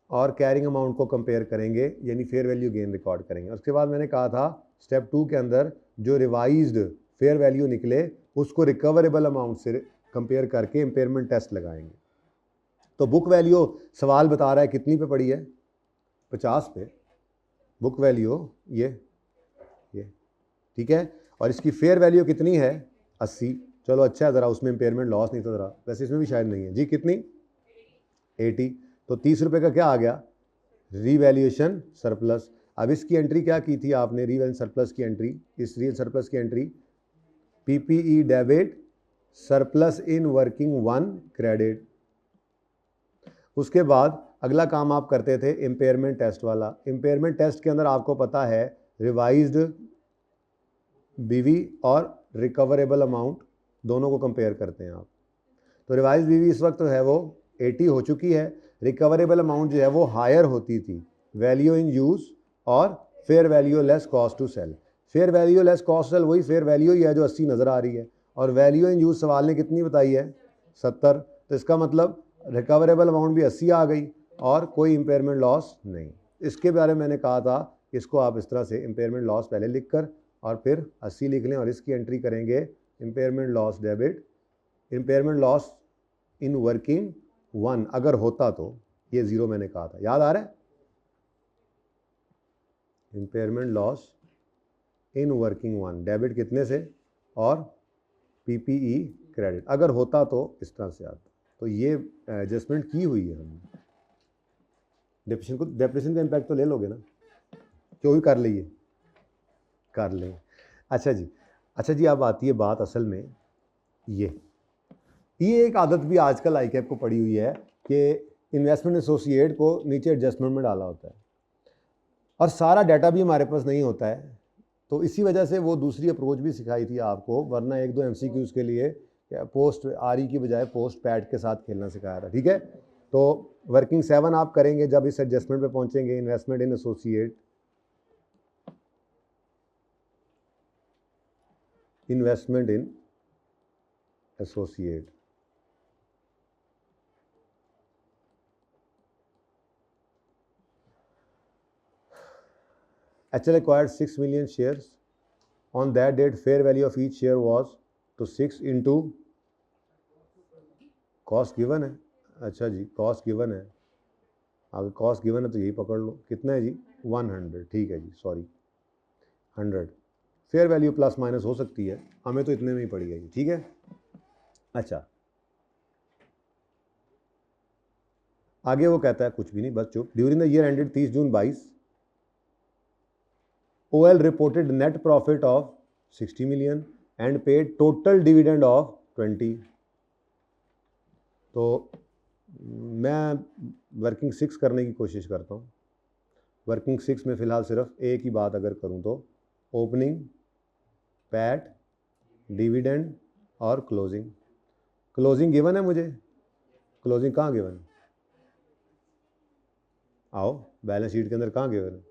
और कैरिंग अमाउंट को कंपेयर करेंगे, यानी फेयर वैल्यू गेन रिकॉर्ड करेंगे। उसके बाद मैंने कहा था स्टेप 2 के अंदर जो रिवाइज्ड फेयर वैल्यू निकले उसको रिकवरेबल अमाउंट से कंपेयर करके इम्पेयरमेंट टेस्ट लगाएंगे। तो बुक वैल्यू सवाल बता रहा है कितनी पे पड़ी है, 50 पे बुक वैल्यू ये ठीक है, और इसकी फेयर वैल्यू कितनी है, 80। चलो अच्छा है, ज़रा उसमें इम्पेयरमेंट लॉस नहीं था ज़रा, वैसे इसमें भी शायद नहीं है जी। कितनी, 80। तो 30 रुपये का क्या आ गया, रीवैल्यूएशन सरप्लस। अब इसकी एंट्री क्या की थी आपने, रीवैल्यूएशन सरप्लस की एंट्री, इस रीवैल्यूएशन सरप्लस की entry PPE debit surplus in working 1 credit. उसके बाद अगला काम आप करते थे इम्पेयरमेंट टेस्ट वाला। इम्पेयरमेंट टेस्ट के अंदर आपको पता है रिवाइज्ड BV और रिकवरेबल अमाउंट दोनों को कंपेयर करते हैं आप। तो रिवाइज BV इस वक्त है वो 80 हो चुकी है, रिकवरेबल अमाउंट जो है वो हायर होती थी, वैल्यू इन यूज़ और fair value less cost to sell. Fair value less cost sell वही फेयर वैल्यू ही है जो 80 नज़र आ रही है, और वैल्यू इन यूज़ सवाल ने कितनी बताई है, 70। तो इसका मतलब रिकवरेबल अमाउंट भी 80 आ गई और कोई इम्पेयरमेंट लॉस नहीं। इसके बारे में मैंने कहा था इसको आप इस तरह से इम्पेयरमेंट लॉस पहले लिख कर और फिर 80 लिख लें और इसकी एंट्री करेंगे impairment loss debit, impairment loss in working 1 अगर होता तो, ये 0 मैंने कहा था, याद आ रहा है, impairment loss in working 1 debit कितने से और PPE क्रेडिट, अगर होता तो इस तरह से आता। तो ये एडजस्टमेंट की हुई है हमने। डेप्रेशन का इम्पैक्ट तो ले लोगे ना, क्यों ही कर लें। अच्छा जी, अब आती है बात असल में ये एक आदत भी आजकल ICAP को पड़ी हुई है कि इन्वेस्टमेंट एसोसिएट को नीचे एडजस्टमेंट में डाला होता है और सारा डाटा भी हमारे पास नहीं होता है। तो इसी वजह से वो दूसरी अप्रोच भी सिखाई थी आपको, वरना 1-2 MCQs के लिए पोस्ट RE की बजाय पोस्ट पैड के साथ खेलना सिखाया था। ठीक है, तो वर्किंग 7 आप करेंगे जब इस एडजस्टमेंट पे पहुंचेंगे, investment in associate, investment in associate. HL acquired 6 million shares. On that date, fair value of each share was तो 6 into कॉस्ट गिवन है। अच्छा जी, कॉस्ट गिवन है, अगर कॉस्ट गिवन है तो यही पकड़ लो, कितना है जी, 100। ठीक है जी, sorry 100। Fair value plus minus हो सकती है, हमें तो इतने में ही पड़ी है जी। ठीक है, अच्छा आगे वो कहता है कुछ भी नहीं, बस चुप। During the year ended 30 June 22, OL reported net profit of 60 million and paid total dividend of 20। तो मैं वर्किंग 6 करने की कोशिश करता हूँ। वर्किंग 6 में फ़िलहाल सिर्फ एक ही बात अगर करूँ तो ओपनिंग, पैट, डिविडेंड और क्लोजिंग। क्लोजिंग गिवन है मुझे, क्लोजिंग कहाँ गिवन है? आओ बैलेंस शीट के अंदर कहाँ गिवन है?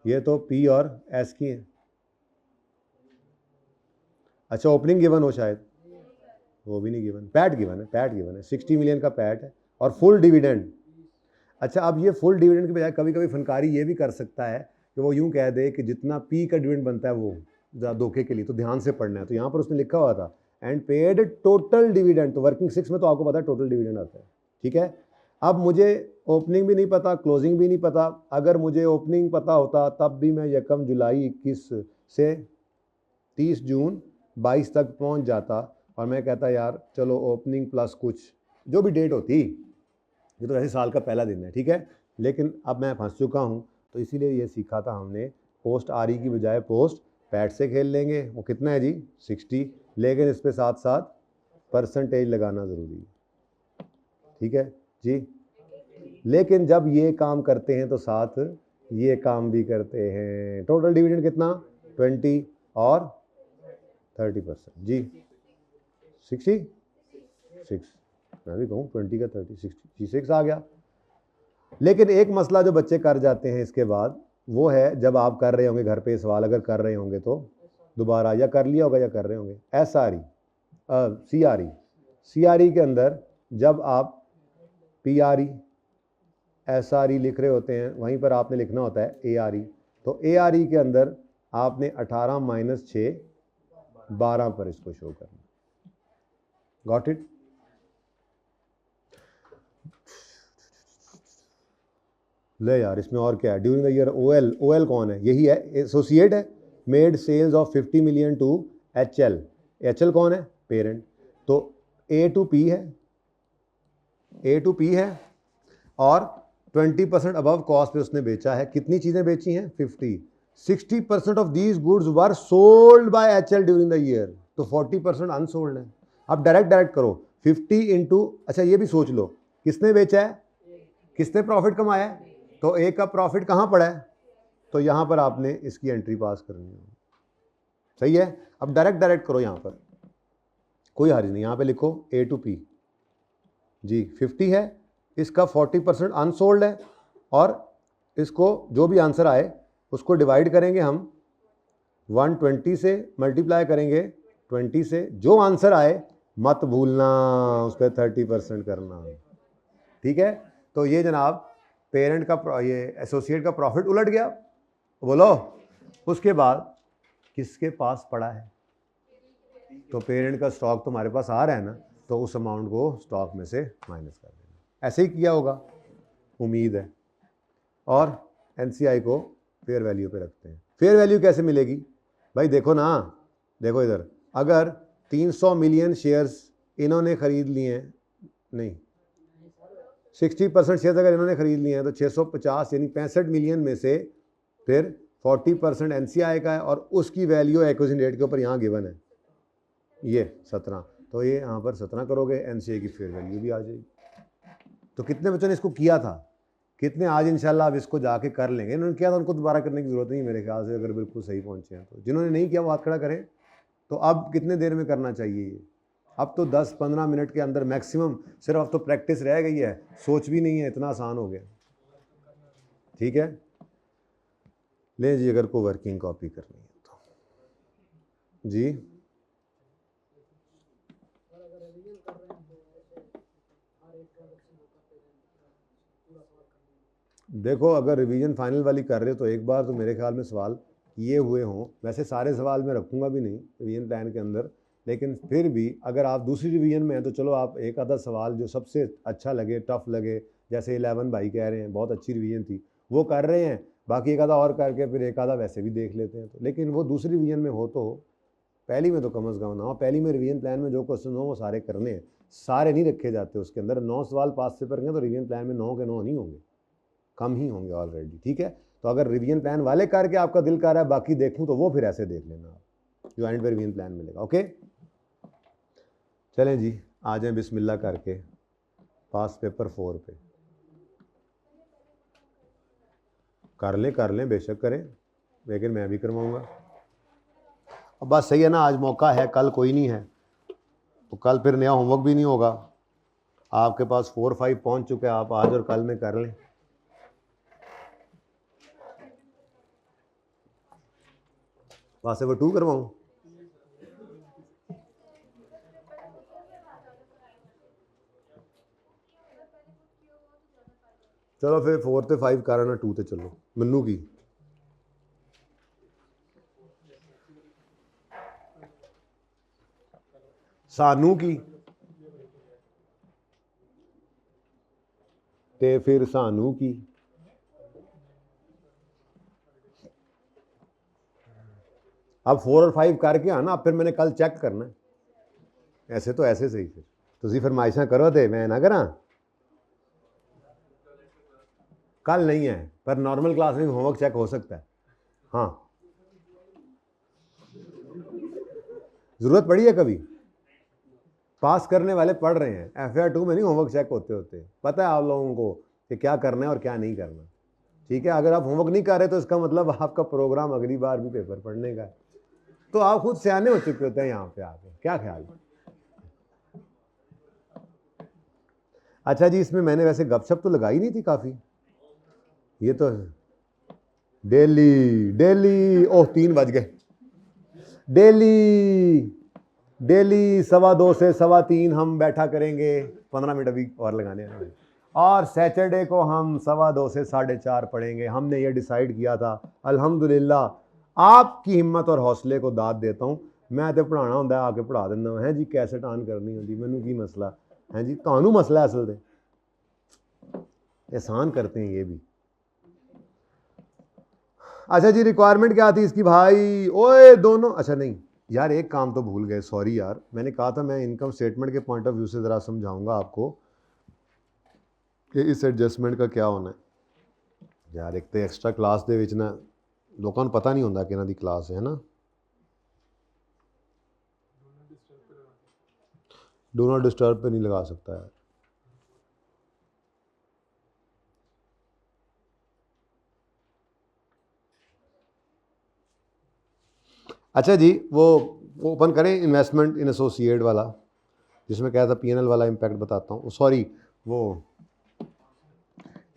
ये तो पी और एस की है। अच्छा ओपनिंग गिवन हो शायद, वो भी नहीं गिवन। पैट गिवन है 60 मिलियन का पैट है और फुल डिविडेंड। अच्छा अब ये फुल डिविडेंड के बजाय कभी कभी फनकारी ये भी कर सकता है कि वो यूं कह दे कि जितना पी का डिविडेंड बनता है वो धोखे के लिए, तो ध्यान से पढ़ना है। तो यहाँ पर उसने लिखा हुआ था एंड पेड टोटल डिविडेंड, तो वर्किंग 6 में तो आपको पता है टोटल डिविडेंड आता है, ठीक है। अब मुझे ओपनिंग भी नहीं पता, क्लोजिंग भी नहीं पता। अगर मुझे ओपनिंग पता होता तब भी मैं 1 जुलाई 21 से 30 जून 22 तक पहुंच जाता और मैं कहता यार चलो ओपनिंग प्लस कुछ जो भी डेट होती, ये तो ऐसे साल का पहला दिन है, ठीक है। लेकिन अब मैं फंस चुका हूँ, तो इसीलिए ये सीखा था हमने, पोस्ट आर की बजाय पोस्ट पैट से खेल लेंगे। वो कितना है जी 60, लेकिन इस पर साथ साथ परसेंटेज लगाना ज़रूरी है, ठीक है जी। लेकिन जब ये काम करते हैं तो साथ ये काम भी करते हैं। टोटल डिविडेंड कितना 20 और 30% जी 66, मैं भी कहूँ 20 का 30 66 आ गया। लेकिन एक मसला जो बच्चे कर जाते हैं इसके बाद वो है, जब आप कर रहे होंगे घर पे सवाल अगर कर रहे होंगे तो दोबारा या कर लिया होगा या कर रहे होंगे, CRE के अंदर जब आप PRE SRE लिख रहे होते हैं वहीं पर आपने लिखना होता है ARE। तो ARE के अंदर आपने 18 - 6 12 पर इसको शो करना। Got it? ले यार इसमें और क्या है? ड्यूरिंग द ईयर OL कौन है? यही है, एसोसिएट है। Made sales of 50 million to HL कौन है? पेरेंट। तो A to P है और 20% अबव कॉस्ट पे उसने बेचा है। कितनी चीज़ें बेची हैं? 50। 60% of these goods were sold by HL during the year, तो 40% अनसोल्ड है। अब डायरेक्ट करो 50 इंटू, अच्छा ये भी सोच लो किसने बेचा है, किसने प्रॉफिट कमाया है, तो A का प्रॉफिट कहाँ पड़ा है, तो यहाँ पर आपने इसकी एंट्री पास करनी है। सही है। अब डायरेक्ट करो, यहाँ पर कोई हर्ज नहीं, यहाँ पे लिखो A to P जी 50 है, इसका 40% अनसोल्ड है और इसको जो भी आंसर आए उसको डिवाइड करेंगे हम 120 से, मल्टीप्लाई करेंगे 20 से, जो आंसर आए मत भूलना उस पर 30% करना, ठीक है। तो ये जनाब पेरेंट का, ये एसोसिएट का प्रॉफिट उलट गया, बोलो। उसके बाद किसके पास पड़ा है? तो पेरेंट का स्टॉक तुम्हारे पास आ रहा है ना, तो उस अमाउंट को स्टॉक में से माइनस कर देना। ऐसे ही किया होगा उम्मीद है। और NCI को फेयर वैल्यू पे रखते हैं। फेयर वैल्यू कैसे मिलेगी भाई? देखो ना, देखो इधर, अगर 300 मिलियन शेयर्स इन्होंने खरीद लिए हैं, नहीं 60% शेयर्स अगर इन्होंने खरीद लिए हैं तो 650 यानी 65 मिलियन में से फिर 40% NCI का है और उसकी वैल्यू एक्विजिशन डेट के ऊपर यहाँ गिवन है ये 17, तो ये यहाँ पर 17 करोगे, NCI की फेयर वैल्यू भी आ जाएगी। तो कितने बच्चों ने इसको किया था, कितने आज इंशाल्लाह अब इसको जाके कर लेंगे? इन्होंने किया था, उनको दोबारा करने की ज़रूरत नहीं मेरे ख्याल से, अगर बिल्कुल सही पहुँचे हैं तो। जिन्होंने नहीं किया वो हाथ खड़ा करें। तो अब कितने देर में करना चाहिए ये? अब तो 10-15 मिनट के अंदर मैक्सिमम, सिर्फ अब तो प्रैक्टिस रह गई है, सोच भी नहीं है, इतना आसान हो गया, ठीक है। ले जी, अगर कोई वर्किंग कॉपी करनी है तो जी देखो, अगर रिवीजन फाइनल वाली कर रहे हो तो एक बार तो मेरे ख्याल में सवाल किए हुए हों। वैसे सारे सवाल मैं रखूँगा भी नहीं रिवीजन प्लान के अंदर, लेकिन फिर भी अगर आप दूसरी रिवीजन में हैं तो चलो आप एक आधा सवाल जो सबसे अच्छा लगे, टफ लगे, जैसे 11 भाई कह रहे हैं बहुत अच्छी रिवीजन थी, वो कर रहे हैं, बाकी एक आधा और करके फिर एक आधा वैसे भी देख लेते हैं। तो लेकिन वो दूसरी रिवीजन में हो तो हो, पहली में तो कम अज़ कम ना हो। पहली में रिवीजन प्लान में जो क्वेश्चन हो वो सारे करने हैं, सारे नहीं रखे जाते उसके अंदर। 9 सवाल पास से करेंगे तो रिवीजन प्लान में 9 के 9 नहीं होंगे, कम ही होंगे ऑलरेडी, ठीक है। तो अगर रिवीजन प्लान वाले करके आपका दिल कर रहा है बाकी देखूं, तो वो फिर ऐसे देख लेना आप, जो एंड पे रिवीजन प्लान मिलेगा। ओके चलें जी, आ जाएं बिस्मिल्लाह करके पास पेपर 4 पे। कर लें बेशक करें, लेकिन मैं भी करवाऊंगा। अब बात सही है ना, आज मौका है, कल कोई नहीं है, तो कल फिर नया होमवर्क भी नहीं होगा। आपके पास 4 5 पहुंच चुके हैं, आप आज और कल में कर लें। वहां से वो 2 करवाऊं? चलो फिर 4 ते 5 करना, 2 ते चलो। मन्नू की सानू की ते फिर सानू की अब 4 और 5 करके आना, अब फिर मैंने कल चेक करना है। ऐसे तो ऐसे सही फिर तुसी फरमाइशा करो थे मैं ना करा। कल नहीं है पर नॉर्मल क्लास में होमवर्क चेक हो सकता है। हाँ, जरूरत पड़ी है कभी? पास करने वाले पढ़ रहे हैं, FAR 2 में नहीं होमवर्क चेक होते पता है आप लोगों को कि क्या करना है और क्या नहीं करना। ठीक है, अगर आप होमवर्क नहीं कर रहे तो इसका मतलब आपका प्रोग्राम अगली बार भी पेपर पढ़ने का है। तो आप खुद सियाने हो चुके होते हैं यहाँ पे आके। क्या ख्याल है? अच्छा जी, इसमें मैंने वैसे गपशप तो लगाई नहीं थी काफ़ी। ये तो डेली डेली, ओह 3 बज गए। डेली डेली 2:15 से 3:15 हम बैठा करेंगे, 15 मिनट अभी और लगाने हैं। और सैटरडे को हम 2:15 से 4:30 पढ़ेंगे। हमने ये डिसाइड किया था। अल्हम्दुलिल्लाह आपकी हिम्मत और हौसले को दाद देता हूँ। मैं तो पढ़ाना होंदा आके पढ़ा देना है जी, कैसेट ऑन करनी होंदी, मैनू की मसला है जी, तुहानू मसला असल दे एहसान करते हैं ये भी। अच्छा जी, रिक्वायरमेंट क्या थी इसकी भाई? ओए दोनों, अच्छा नहीं यार, एक काम तो भूल गए, सॉरी यार। मैंने कहा था मैं इनकम स्टेटमेंट के पॉइंट ऑफ व्यू से ज़रा समझाऊंगा आपको कि इस एडजस्टमेंट का क्या होना है। यार एक तो एक्स्ट्रा क्लास दे विच ना लोगों को पता नहीं होंदा कि इन्हां दी क्लास है ना। डू नॉट डिस्टर्ब पे नहीं लगा सकता है। अच्छा जी, वो ओपन करें इन्वेस्टमेंट इन एसोसिएट वाला, जिसमें क्या था PNL वाला इम्पैक्ट बताता हूँ। सॉरी, वो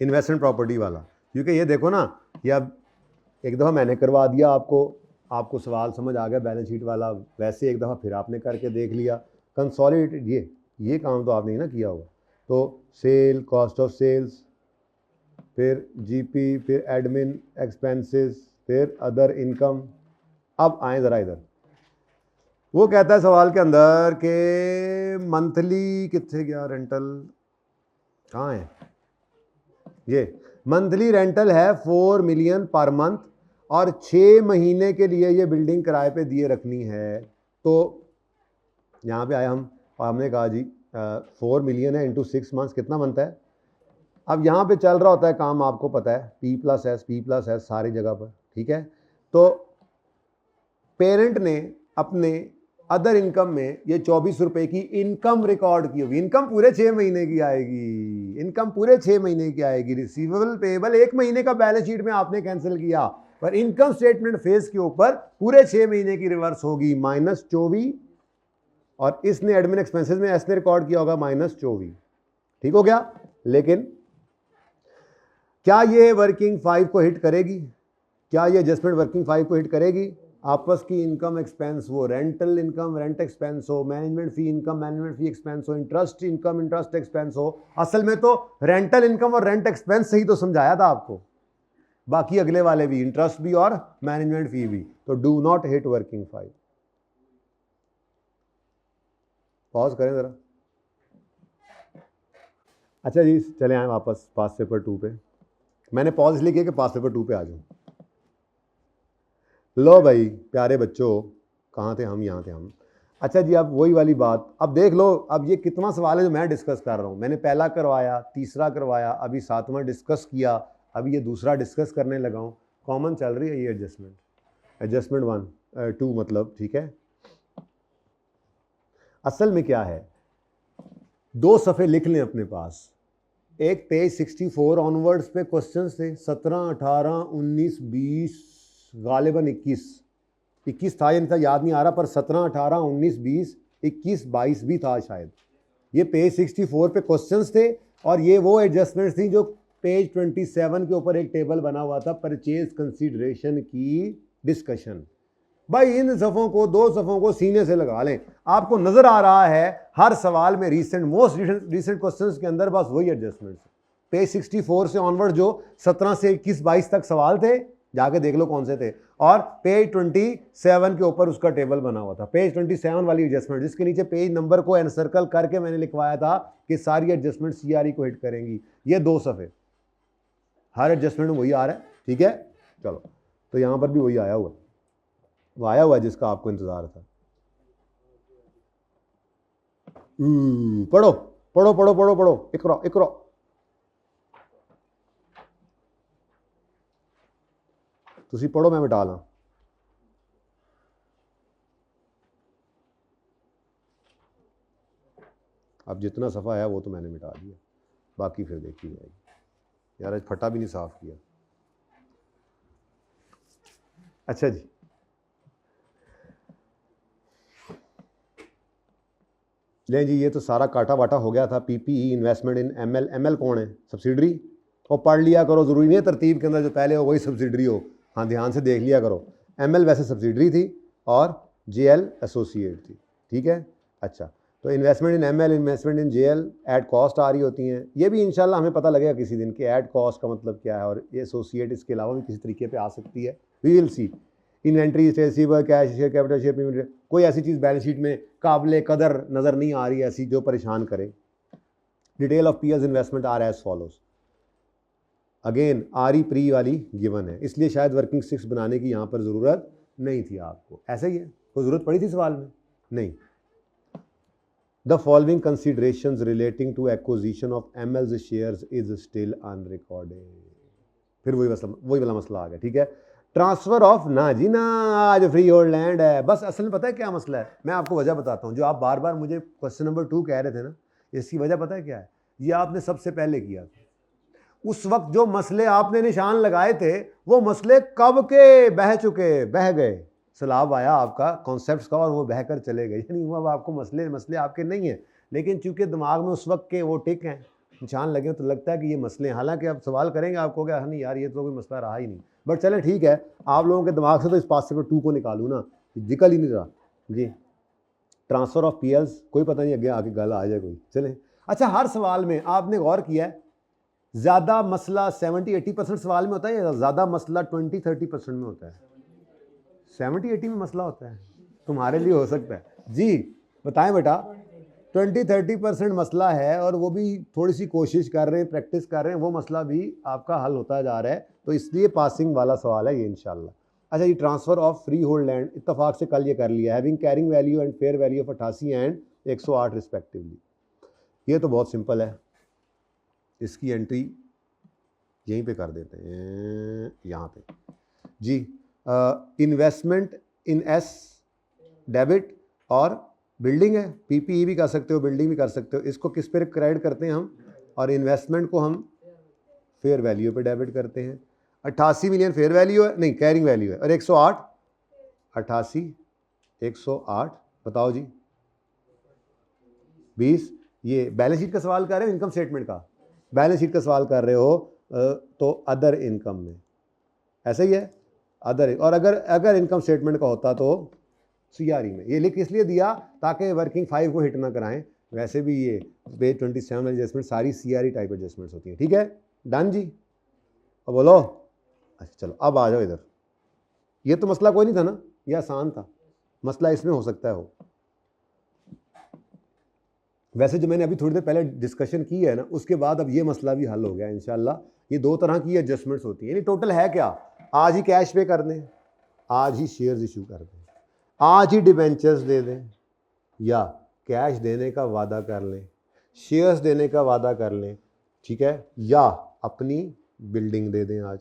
इन्वेस्टमेंट प्रॉपर्टी वाला, क्योंकि ये देखो ना, ये अब एक दफ़ा मैंने करवा दिया आपको सवाल समझ आ गया बैलेंस शीट वाला, वैसे एक दफ़ा फिर आपने करके देख लिया। कंसोलिडेटेड ये काम तो आपने ना किया होगा। तो सेल, कॉस्ट ऑफ सेल्स, फिर GP, फिर एडमिन एक्सपेंसेस, फिर अदर इनकम। अब आए ज़रा इधर, वो कहता है सवाल के अंदर कि मंथली कितने गया रेंटल, कहाँ है ये? मंथली रेंटल है 4 मिलियन पर मंथ और 6 महीने के लिए ये बिल्डिंग किराए पे दिए रखनी है। तो यहाँ पे आए हम और हमने कहा जी 4 मिलियन है इंटू 6 मंथ्स कितना बनता है? अब यहाँ पे चल रहा होता है काम, आपको पता है P+S सारी जगह पर, ठीक है। तो पेरेंट ने अपने अदर इनकम में ये 24 रुपए की इनकम रिकॉर्ड की होगी। इनकम पूरे 6 महीने की आएगी, इनकम पूरे 6 महीने की आएगी। रिसीवेबल पेएबल 1 महीने का बैलेंस शीट में आपने कैंसिल किया, पर इनकम स्टेटमेंट फेस के ऊपर पूरे 6 महीने की रिवर्स होगी -24, और इसने एडमिन एक्सपेंसेस में ऐसे रिकॉर्ड किया होगा -24। ठीक हो गया। लेकिन क्या ये वर्किंग 5 को हिट करेगी? क्या ये एडजस्टमेंट वर्किंग 5 को हिट करेगी? आपस की इनकम एक्सपेंस, वो रेंटल इनकम रेंट एक्सपेंस हो, मैनेजमेंट फी इनकम मैनेजमेंट फी एक्सपेंस हो, इंटरेस्ट इनकम इंटरेस्ट एक्सपेंस हो। असल में तो रेंटल इनकम और रेंट एक्सपेंस से ही तो समझाया था आपको, बाकी अगले वाले भी, इंटरेस्ट भी और मैनेजमेंट फी भी। तो do not hit working 5। Pause करें जरा। अच्छा जी, चले आए वापस पास पेपर 2 पे। मैंने पॉज इसलिए किया कि पास पेपर 2 पे आ जाऊं। लो भाई प्यारे बच्चों, कहाँ थे हम? यहाँ थे हम। अच्छा जी, अब वही वाली बात, अब देख लो, अब ये कितना सवाल है जो मैं डिस्कस कर रहा हूँ। मैंने पहला करवाया, तीसरा करवाया, अभी 7वां डिस्कस किया, अभी ये दूसरा डिस्कस करने लगा हूँ। कॉमन चल रही है ये एडजस्टमेंट 1 2 मतलब, ठीक है। असल में क्या है, 2 सफ़े लिख लें अपने पास। एक पेज 64 ऑनवर्ड्स पे क्वेश्चंस थे, 17 18 19 20, गालिबन 21 था या नहीं था याद नहीं आ रहा, पर 17 18 19 20 21-22 भी था शायद। ये पेज 64 पे क्वेश्चंस थे और ये वो एडजस्टमेंट्स थी जो पेज 27 के ऊपर एक टेबल बना हुआ था, परचेज कंसीडरेशन की डिस्कशन। भाई इन सफ़ों को, 2 सफ़ों को सीने से लगा लें, आपको नजर आ रहा है हर सवाल में मोस्ट रिसेंट क्वेश्चंस के अंदर बस वही एडजस्टमेंट्स। पेज 64 से ऑनवर्ड जो 17 से 21-22 तक सवाल थे, जाके देख लो कौन से थे, और पेज 27 के ऊपर उसका टेबल बना हुआ था। पेज 27 वाली एडजस्टमेंट, जिसके नीचे पेज नंबर को एनसर्कल करके मैंने लिखवाया था कि सारी एडजस्टमेंट सीआरई को हिट करेंगी। ये 2 सफ़े, हर एडजस्टमेंट में वही आ रहा है, ठीक है। चलो, तो यहां पर भी वही आया हुआ, वो आया हुआ है जिसका आपको इंतजार था। पढ़ो पढ़ो पढ़ो पढ़ो पढ़ो, इकरो इकरो। तुसी पढ़ो, मैं मिटा ला। अब जितना सफ़ा है वो तो मैंने मिटा दिया, बाकी फिर देखी जाएगी। यार आज फटा भी नहीं साफ किया। अच्छा जी, ले जी, ये तो सारा काटा वाटा हो गया था। PPE, investment in ML. ML कौन है? सब्सिडरी। और पढ़ लिया करो, ज़रूरी नहीं है तरतीब के अंदर जो पहले हो वही सब्सिडरी हो। हाँ, ध्यान से देख लिया करो। एमएल वैसे सब्सिडरी थी और जेएल एसोसिएट थी, ठीक है। अच्छा, तो investment in ML, investment in JL at cost आ रही होती हैं। ये भी इंशाल्लाह हमें पता लगेगा किसी दिन कि एट कॉस्ट का मतलब क्या है, और ये एसोसिएट इसके अलावा भी किसी तरीके पे आ सकती है। We will see. Inventory, receiver, cash, share capital, share payment, कोई ऐसी चीज़ बैलेंस शीट में काबिले कदर नज़र नहीं आ रही ऐसी जो परेशान करे। Detail of PS investment are as follows. Again are pre वाली गिवन है, इसलिए शायद वर्किंग 6 बनाने की यहाँ पर ज़रूरत नहीं थी आपको। ऐसा ही है, कोई ज़रूरत पड़ी थी सवाल में? नहीं। The following considerations relating to acquisition of ML's shares is still unrecorded. फिर वही वाला मसला आ गया, ठीक है। ट्रांसफर ऑफ, ना जी ना, आज फ्री होल्ड लैंड है। बस असल में पता है क्या मसला है, मैं आपको वजह बताता हूँ। जो आप बार बार मुझे क्वेश्चन नंबर 2 कह रहे थे ना, इसकी वजह पता है क्या है? ये आपने सबसे पहले किया था। उस वक्त जो मसले आपने निशान लगाए थे वो मसले कब के बह चुके, बह गए। सैलाब आया आपका कॉन्सेप्ट्स का और वो बह कर चले गए। यानी अब आपको मसले आपके नहीं हैं, लेकिन चूंकि दिमाग में उस वक्त के वो टिक हैं, निशान लगे, तो लगता है कि ये मसले हैं। हालांकि आप सवाल करेंगे आपको क्या, नहीं यार ये तो कोई मसला रहा ही नहीं। बट चले ठीक है, आप लोगों के दिमाग से तो इस पास से 2 को निकालूँ ना, निकल ही नहीं रहा जी। ट्रांसफ़र ऑफ पीएल्स, कोई पता नहीं, आगे आके गल आ जाए कोई। चलें, अच्छा, हर सवाल में आपने गौर किया है ज़्यादा मसला 70-80% सवाल में होता है या ज़्यादा मसला 20-30% में होता है? 70-80 में मसला होता है। तुम्हारे लिए हो सकता है जी, बताएं बेटा। 20-30% मसला है और वो भी थोड़ी सी कोशिश कर रहे हैं, प्रैक्टिस कर रहे हैं, वो मसला भी आपका हल होता जा रहा है। तो इसलिए पासिंग वाला सवाल है ये इंशाल्लाह। अच्छा, ये transfer of freehold land इत्तफाक से कल ये कर लिया, having carrying value and fair value of 88 and 108 respectively. ये तो बहुत सिंपल है, इसकी एंट्री यहीं पे कर देते हैं, यहाँ पे जी। इन्वेस्टमेंट इन एस डेबिट और बिल्डिंग है, पीपीई भी कर सकते हो, बिल्डिंग भी कर सकते हो। इसको किस पे क्रेडिट करते हैं हम, और इन्वेस्टमेंट को हम फेयर वैल्यू पे डेबिट करते हैं। 88 मिलियन फेयर वैल्यू है, नहीं कैरिंग वैल्यू है, और 108, 88 108, बताओ जी 20। ये बैलेंस शीट का सवाल कर रहे हो, इनकम स्टेटमेंट का? बैलेंस शीट का सवाल कर रहे हो तो अदर इनकम में, ऐसा ही है अदर। और अगर इनकम स्टेटमेंट का होता तो सीआरई में। ये लिख इसलिए दिया ताकि वर्किंग 5 को हिट ना कराएं। वैसे भी ये पेज 27 एडजस्टमेंट सारी सीआरई टाइप एडजस्टमेंट्स होती हैं, ठीक है। डन जी, अब बोलो। अच्छा चलो, अब आ जाओ इधर। ये तो मसला कोई नहीं था ना, ये आसान था। मसला इसमें हो सकता है हो। वैसे जो मैंने अभी थोड़ी देर पहले डिस्कशन की है ना, उसके बाद अब ये मसला भी हल हो गया इंशाल्लाह। ये 2 तरह की एडजस्टमेंट्स होती हैं। यानी टोटल है क्या, आज ही कैश पे कर दें, आज ही शेयर्स इशू कर दें, आज ही डिबेंचर्स दे दें, या कैश देने का वादा कर लें, शेयर्स देने का वादा कर लें, ठीक है, या अपनी बिल्डिंग दे दें आज।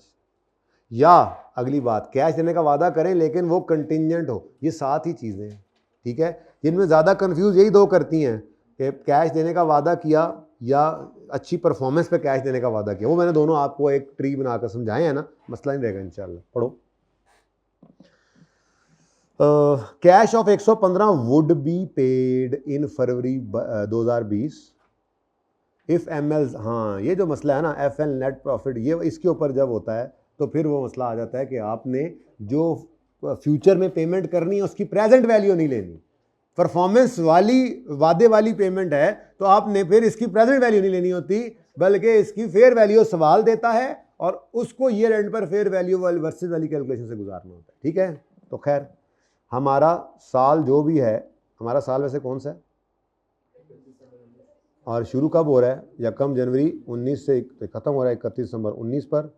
या अगली बात, कैश देने का वादा करें लेकिन वो कंटिंजेंट हो। ये 7 ही चीज़ें हैं, ठीक है। जिनमें ज़्यादा कन्फ्यूज़ यही 2 करती हैं कि कैश देने का वादा किया या अच्छी परफॉर्मेंस पे कैश देने का वादा किया। वो मैंने दोनों आपको एक ट्री बनाकर समझाए हैं ना, मसला नहीं रहेगा इंशाल्लाह। पढ़ो। Cash of 115 would be paid in February 2020 if ML, हाँ ये जो मसला है ना एफ एल नेट प्रॉफिट, ये इसके ऊपर जब होता है तो फिर वो मसला आ जाता है कि आपने जो फ्यूचर में पेमेंट करनी है उसकी प्रेजेंट वैल्यू नहीं लेनी। परफॉर्मेंस वाली वादे वाली पेमेंट है तो आपने फिर इसकी प्रेजेंट वैल्यू नहीं लेनी होती, बल्कि इसकी फेयर वैल्यू सवाल देता है और उसको ईयर एंड पर फेयर वैल्यू वर्सेस वाली कैलकुलेशन से गुजारना होता है। ठीक है, तो खैर हमारा साल जो भी है, हमारा साल वैसे कौन सा है और शुरू कब हो रहा है? 1 जनवरी 19 से ख़त्म हो रहा है 31 दिसंबर 19 पर।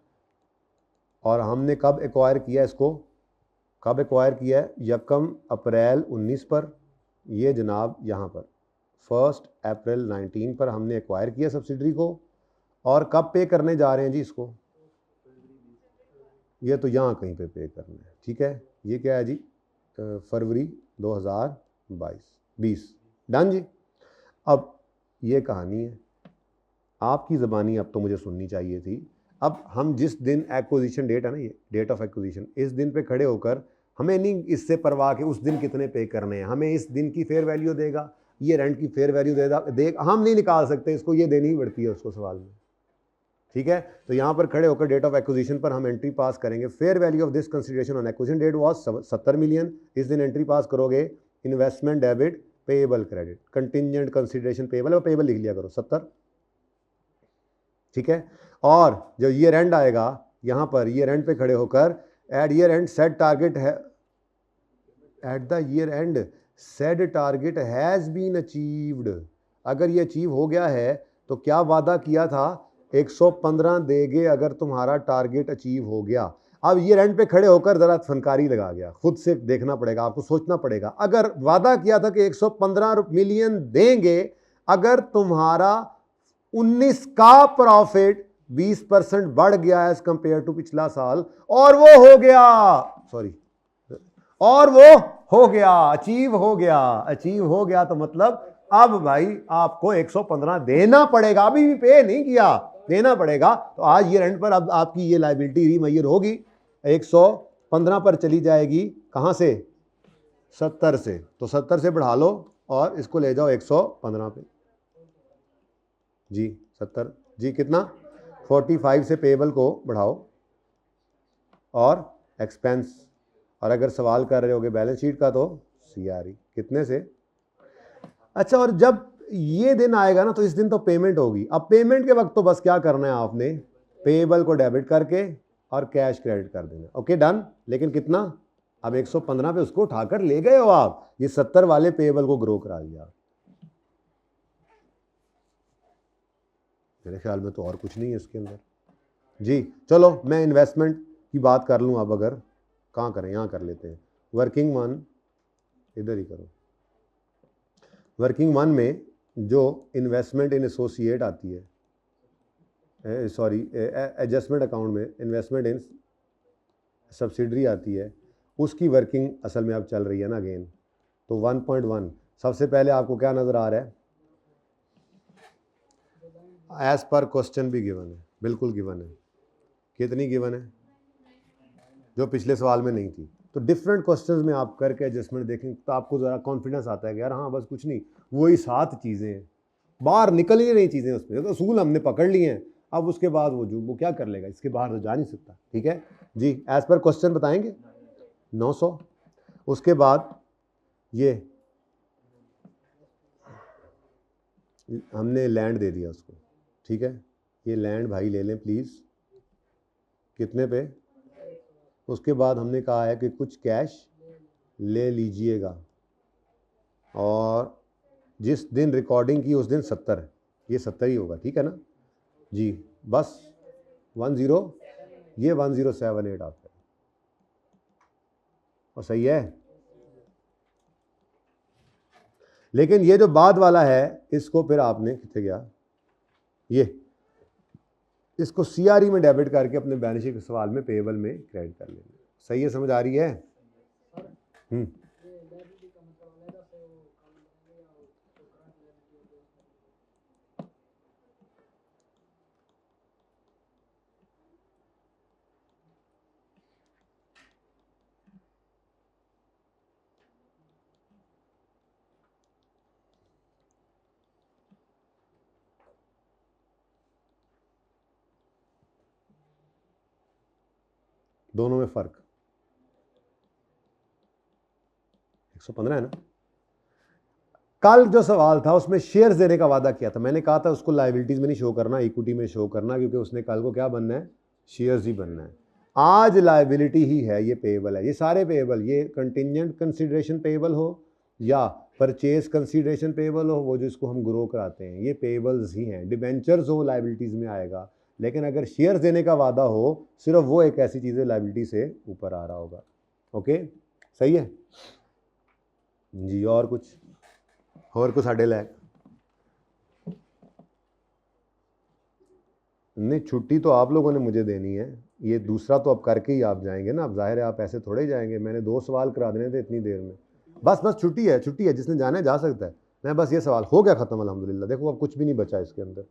और हमने कब एक्वायर किया इसको, कब एक्वायर किया है? 1 अप्रैल 19 पर। ये जनाब यहाँ पर 1 अप्रैल 19 पर हमने एक्वायर किया सब्सिडरी को। और कब पे करने जा रहे हैं जी इसको? ये तो यहाँ कहीं पे करना है। ठीक है, ये क्या है जी? फरवरी 2020 डन जी। अब ये कहानी है आपकी ज़बानी, अब तो मुझे सुननी चाहिए थी। अब हम जिस दिन एक्विजिशन डेट है ना, ये डेट ऑफ एक्विजिशन, इस दिन पे खड़े होकर हमें नहीं इससे परवाह कि उस दिन कितने पे करने हैं, हमें इस दिन की फेयर वैल्यू देगा, ये रेंट की फेयर वैल्यू देगा, हम नहीं निकाल सकते इसको, ये देनी ही पड़ती है उसको सवाल में। ठीक है, तो यहाँ पर खड़े होकर डेट ऑफ एक्विजिशन पर हम एंट्री पास करेंगे। Fair value of this consideration on acquisition date was 70 million. इस दिन एंट्री पास करोगे, investment debit payable credit, contingent consideration payable, और पेएबल लिख लिया करो 70। ठीक है, और जब ईयर एंड आएगा यहाँ पर ईयर एंड पे खड़े होकर at year end set target है, at the year end said target has been achieved. अगर ये अचीव हो गया है तो क्या वादा किया था? 115 देंगे अगर तुम्हारा टारगेट अचीव हो गया। अब ईयर एंड पे खड़े होकर ज़रा फनकारी लगा गया, खुद से देखना पड़ेगा आपको, सोचना पड़ेगा। अगर वादा किया था कि 115 मिलियन देंगे अगर तुम्हारा 19 का प्रॉफिट 20% बढ़ गया एज कंपेयर टू पिछला साल, और वो हो गया, सॉरी, और वो हो गया, अचीव हो गया, अचीव हो गया, तो मतलब अब भाई आपको 115 देना पड़ेगा, अभी भी पे नहीं किया, देना पड़ेगा। तो आज ईयर एंड पर अब आपकी ये लायबिलिटी रीमैयर होगी, 115 पर चली जाएगी, कहां से? 70 से। तो 70 से बढ़ा लो और इसको ले जाओ 115 पे जी। 70 जी, कितना? 45 से पेबल को बढ़ाओ और एक्सपेंस, और अगर सवाल कर रहे होगे बैलेंस शीट का तो सीआरई कितने से? अच्छा, और जब ये दिन आएगा ना तो इस दिन तो पेमेंट होगी। अब पेमेंट के वक्त तो बस क्या करना है आपने, पेएबल को डेबिट करके और कैश क्रेडिट कर देना। Okay done. लेकिन कितना? अब 115 पे उसको उठाकर ले गए हो आप, ये 70 वाले पेएबल को ग्रो करा दिया। मेरे ख्याल में तो और कुछ नहीं है इसके अंदर जी। चलो मैं इन्वेस्टमेंट की बात कर लूँ अब, अगर कहाँ करें, यहाँ कर लेते हैं। वर्किंग वन इधर ही करो। वर्किंग वन में जो इन्वेस्टमेंट इन एसोसिएट आती है, सॉरी एडजस्टमेंट अकाउंट में इन्वेस्टमेंट इन सब्सिडरी आती है, उसकी वर्किंग असल में अब चल रही है ना अगेन। तो 1.1 सबसे पहले आपको क्या नज़र आ रहा है? एज पर क्वेश्चन भी गिवन है, बिल्कुल गिवन है। कितनी गिवन है? जो पिछले सवाल में नहीं थी। तो डिफरेंट क्वेश्चंस में आप करके एडजस्टमेंट देखें तो आपको ज़रा कॉन्फिडेंस आता है कि यार हाँ बस कुछ नहीं, वही 7 चीज़ें हैं, बाहर निकल ही नहीं चीज़ें उसमें, तो असूल हमने पकड़ लिए हैं। अब उसके बाद वो क्या कर लेगा, इसके बाहर तो जा नहीं सकता। ठीक है जी, एज पर क्वेश्चन बताएंगे 900। उसके बाद ये हमने लैंड दे दिया उसको। ठीक है, ये लैंड भाई ले लें प्लीज़, कितने पे? उसके बाद हमने कहा है कि कुछ कैश ले लीजिएगा, और जिस दिन रिकॉर्डिंग की उस दिन 70, ये 70 ही होगा। ठीक है ना जी, बस 10, ये 1078 आपका, और सही है। लेकिन ये जो बाद वाला है इसको फिर आपने कितने गया, ये इसको सीआरई में डेबिट करके अपने बैलेंस शीट के सवाल में पेएबल में क्रेडिट कर लेंगे। सही है, समझ आ रही है? दोनों में फ़र्क 115 है ना। कल जो सवाल था उसमें शेयर्स देने का वादा किया था, मैंने कहा था उसको लायबिलिटीज़ में नहीं शो करना, इक्विटी में शो करना, क्योंकि उसने कल को क्या बनना है, शेयर्स ही बनना है। आज लायबिलिटी ही है, ये पेएबल है, ये सारे पेएबल, ये कंटिंजेंट कंसिडरेशन पेएबल हो या परचेज कंसिडरेशन पेएबल हो, वो जो इसको हम ग्रो कराते हैं, ये पेएबल्स ही हैं। डिबेंचर्स हो लायबिलिटीज़ में आएगा, लेकिन अगर शेयर्स देने का वादा हो, सिर्फ वो एक ऐसी चीज़ है लायबिलिटी से ऊपर आ रहा होगा। ओके, सही है जी। और कुछ साढ़े लैक नहीं, छुट्टी तो आप लोगों ने मुझे देनी है, ये दूसरा तो अब करके ही आप जाएंगे ना, अब जाहिर है आप ऐसे थोड़े जाएंगे, मैंने 2 सवाल करा देने थे इतनी देर में। बस छुट्टी है, जिसने जाना है जा सकता है। मैं बस ये सवाल हो गया ख़त्म अल्हम्दुलिल्लाह। देखो अब कुछ भी नहीं बचा इसके अंदर,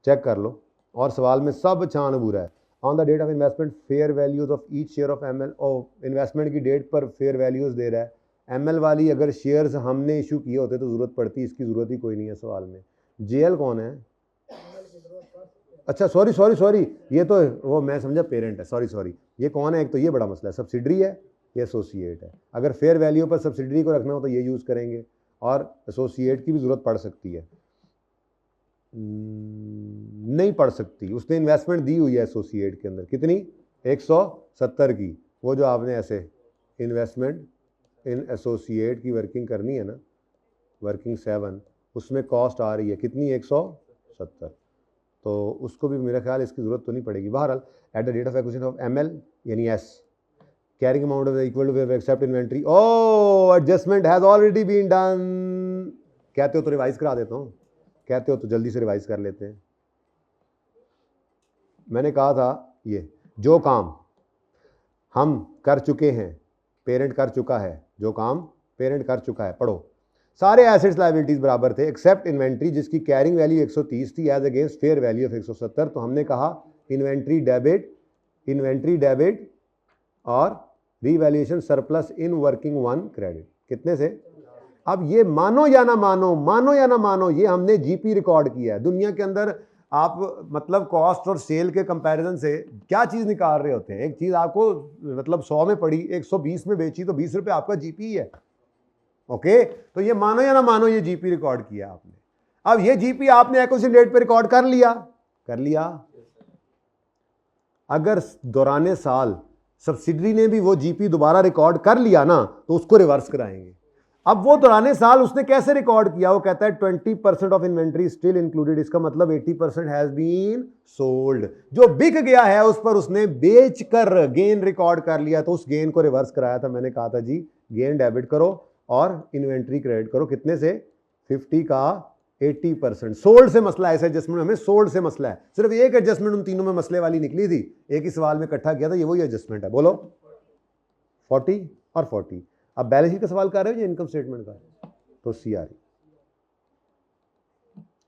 चेक कर लो। और सवाल में सब छान बुरा है। On the date of investment fair values of each share of ML, और इन्वेस्टमेंट की डेट पर फेयर वैल्यूज दे रहा है। एमएल वाली अगर शेयर्स हमने इशू किए होते तो ज़रूरत पड़ती, इसकी ज़रूरत ही कोई नहीं है सवाल में। जेएल कौन है? अच्छा सॉरी, ये तो वो मैं समझा पेरेंट है, सॉरी, ये कौन है? एक तो ये बड़ा मसला है, सब्सिडरी है, ये एसोसिएट है। अगर फेयर वैल्यू पर सब्सिडरी को रखना हो तो ये यूज़ करेंगे, और एसोसिएट की भी ज़रूरत पड़ सकती है। नहीं पड़ सकती, उसने इन्वेस्टमेंट दी हुई है एसोसिएट के अंदर, कितनी? 170 की। वो जो आपने ऐसे इन्वेस्टमेंट इन एसोसिएट की वर्किंग करनी है ना, वर्किंग 7, उसमें कॉस्ट आ रही है कितनी? 170। तो उसको भी मेरा ख्याल इसकी ज़रूरत तो नहीं पड़ेगी। बहरहाल at the date of acquisition of ML यानी S, carrying amount of equal to except inventory, ओ adjustment has already been done. कहते हो तो रिवाइज करा देता हूँ, कहते हो तो जल्दी से रिवाइज कर लेते हैं। मैंने कहा था ये जो काम हम कर चुके हैं, पेरेंट कर चुका है, जो काम पेरेंट कर चुका है, पढ़ो, सारे एसेट्स लायबिलिटीज बराबर थे एक्सेप्ट इन्वेंट्री जिसकी कैरिंग वैल्यू 130 थी as against fair value of 170। तो हमने कहा इन्वेंट्री डेबिट और revaluation surplus in working 1 credit, कितने से? अब ये मानो या ना मानो, ये हमने जीपी रिकॉर्ड किया है। दुनिया के अंदर आप मतलब कॉस्ट और सेल के कंपैरिजन से क्या चीज़ निकाल रहे होते हैं? एक चीज़ आपको मतलब 100 में पड़ी, 120 में बेची तो 20 रुपये आपका जीपी है। ओके, तो ये मानो या ना मानो, ये जीपी रिकॉर्ड किया आपने। अब ये जीपी आपने एक्विजिशन डेट पे रिकॉर्ड कर लिया। अगर दौराने साल सब्सिडरी ने भी वो जीपी दोबारा रिकॉर्ड कर लिया ना, तो उसको रिवर्स कराएंगे। अब वो दौराने साल उसने कैसे रिकॉर्ड किया? वो कहता है 20% ऑफ इन्वेंट्री स्टिल इंक्लूडेड, इसका मतलब 80% हैज बीन सोल्ड। जो बिक गया है उस पर उसने बेचकर गेन रिकॉर्ड कर लिया, तो उस गेन को रिवर्स कराया था। मैंने कहा था जी गेन डेबिट करो और इन्वेंट्री क्रेडिट करो, कितने से? 50 का 80%। सोल्ड से मसला है, ऐसे एडजस्टमेंट हमें सोल्ड से मसला है। सिर्फ एक एडजस्टमेंट उन तीनों में मसले वाली निकली थी, एक ही सवाल में इकट्ठा किया था, ये वही एडजस्टमेंट है। बोलो 40 और 40। अब बैलेंस शीट का सवाल कर रहे हो या इनकम स्टेटमेंट का? तो सीआरई,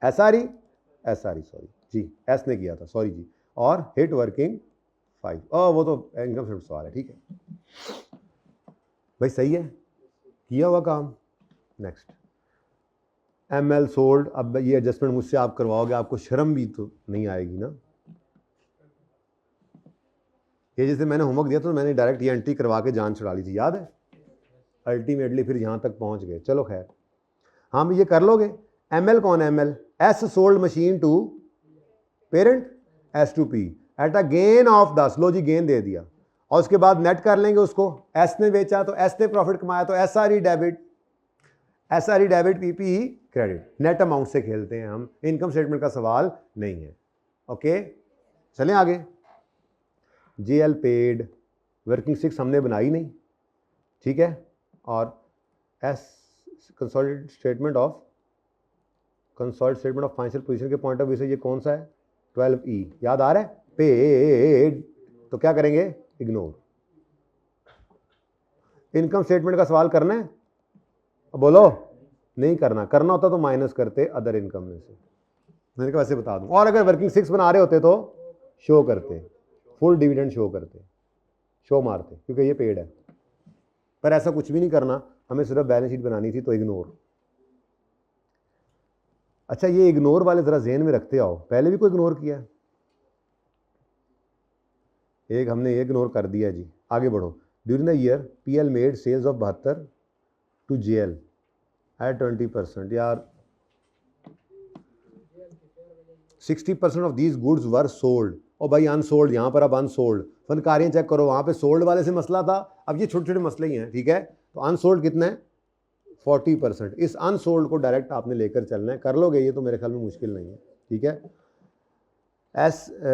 एसआरई सॉरी जी, एस ने किया था, सॉरी जी। और हिट वर्किंग 5, वो तो इनकम स्टेटमेंट सवाल है, ठीक है भाई, सही है, किया हुआ काम। Next ML sold. अब ये एडजस्टमेंट मुझसे आप करवाओगे, आपको शर्म भी तो नहीं आएगी ना। ये जैसे मैंने होमवर्क दिया तो मैंने डायरेक्ट ये एंट्री करवा के जान छुड़ा ली थी, याद है? अल्टीमेटली फिर यहाँ तक पहुँच गए। चलो खैर, हम ये कर लोगे। एमएल कौन है? ML S sold machine to parent S to P at a gain of 10। लो जी, गेन दे दिया, और उसके बाद नेट कर लेंगे उसको। एस ने बेचा तो एस ने प्रॉफिट कमाया, तो SRE debit PP credit. Net amount से खेलते हैं हम, इनकम स्टेटमेंट का सवाल नहीं है। ओके, चलें आगे। जेएल पेड, वर्किंग 6 हमने बनाई नहीं, ठीक है। और S consolidated statement of financial position के पॉइंट ऑफ व्यू से ये कौन सा है? 12E, याद आ रहा है? पेड, तो क्या करेंगे? इग्नोर। इनकम स्टेटमेंट का सवाल करना है? बोलो, नहीं करना होता तो माइनस करते अदर इनकम में से, मैंने कहा वैसे बता दूं। और अगर वर्किंग 6 बना रहे होते तो शो करते, फुल डिविडेंड शो करते, शो मारते, क्योंकि ये पेड है। पर ऐसा कुछ भी नहीं करना, हमें सिर्फ बैलेंस शीट बनानी थी, तो इग्नोर। अच्छा, ये इग्नोर वाले जरा जेहन में रखते आओ, पहले भी कोई इग्नोर किया? एक हमने ये इग्नोर कर दिया जी। आगे बढ़ो। During the year PL made sales of 72 to JL at 20%। यार 60% of these goods were sold. और भाई अनसोल्ड, यहाँ पर अब अनसोल्ड फनकारियाँ चेक करो, वहाँ पे सोल्ड वाले से मसला था, अब ये छोटे छोटे मसले ही हैं, ठीक है। तो अनसोल्ड कितना है? 40%। इस अनसोल्ड को डायरेक्ट आपने लेकर चलना है, कर लोगे ये तो मेरे ख्याल में मुश्किल नहीं है, ठीक है।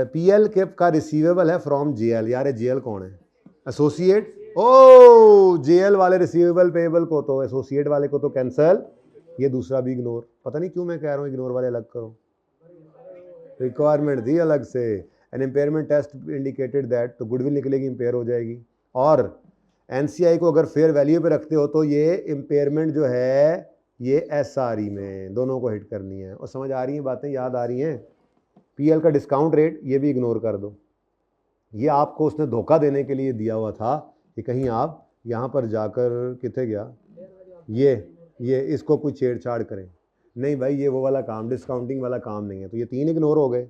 PL के का रिसीवेबल है फ्रॉम JL। यार JL कौन है? एसोसिएट। ओ JL वाले रिसीवेबल पेएबल को तो, एसोसिएट वाले को तो कैंसल, ये दूसरा भी इग्नोर। पता नहीं क्यों मैं कह रहा हूँ इग्नोर वाले अलग करो, रिक्वायरमेंट दी अलग से। An impairment test indicated that, तो गुडविल निकलेगी, इम्पेयर हो जाएगी। और NCI को अगर फेयर वैल्यू पे रखते हो तो ये इम्पेयरमेंट जो है ये SRE में, दोनों को हिट करनी है। और समझ आ रही हैं बातें, याद आ रही हैं? PL का डिस्काउंट रेट ये भी इग्नोर कर दो, ये आपको उसने धोखा देने के लिए दिया हुआ था कि कहीं आप यहाँ पर जाकर कितने गया ये इसको कुछ छेड़छाड़ करें। नहीं भाई, ये वो वाला काम, डिस्काउंटिंग वाला काम नहीं है। तो ये 3 इग्नोर हो गए,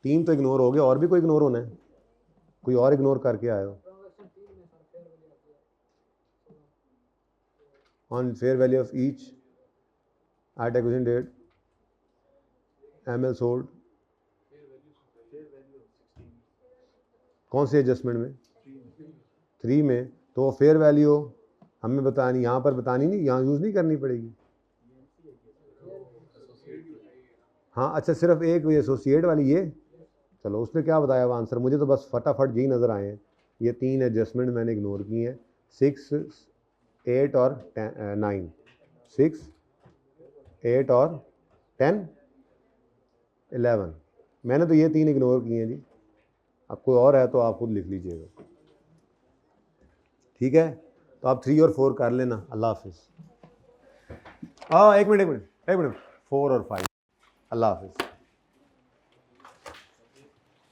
3 तो इग्नोर हो गए, और भी कोई इग्नोर होना है? कोई और इग्नोर करके आए हो? On fair value of each at acquisition date ML sold, कौन से एडजस्टमेंट में? 3 में। तो फेयर वैल्यू हमें बतानी, यहाँ पर बतानी नहीं, यहाँ यूज़ नहीं करनी पड़ेगी। हाँ अच्छा, सिर्फ एक एसोसिएट वाली ये, चलो उसने क्या बताया हुआ आंसर, मुझे तो बस फटाफट यही नज़र आए हैं। ये 3 एडजस्टमेंट मैंने इग्नोर किए हैं, 6, 8 और 9, 6, 8 और 10, 11, मैंने तो ये 3 इग्नोर किए हैं जी। अब कोई और है तो आप खुद लिख लीजिएगा, ठीक है। तो आप 3 और 4 कर लेना। अल्लाह हाफिज़। एक मिनट 4 और 5। अल्लाह हाफिज़।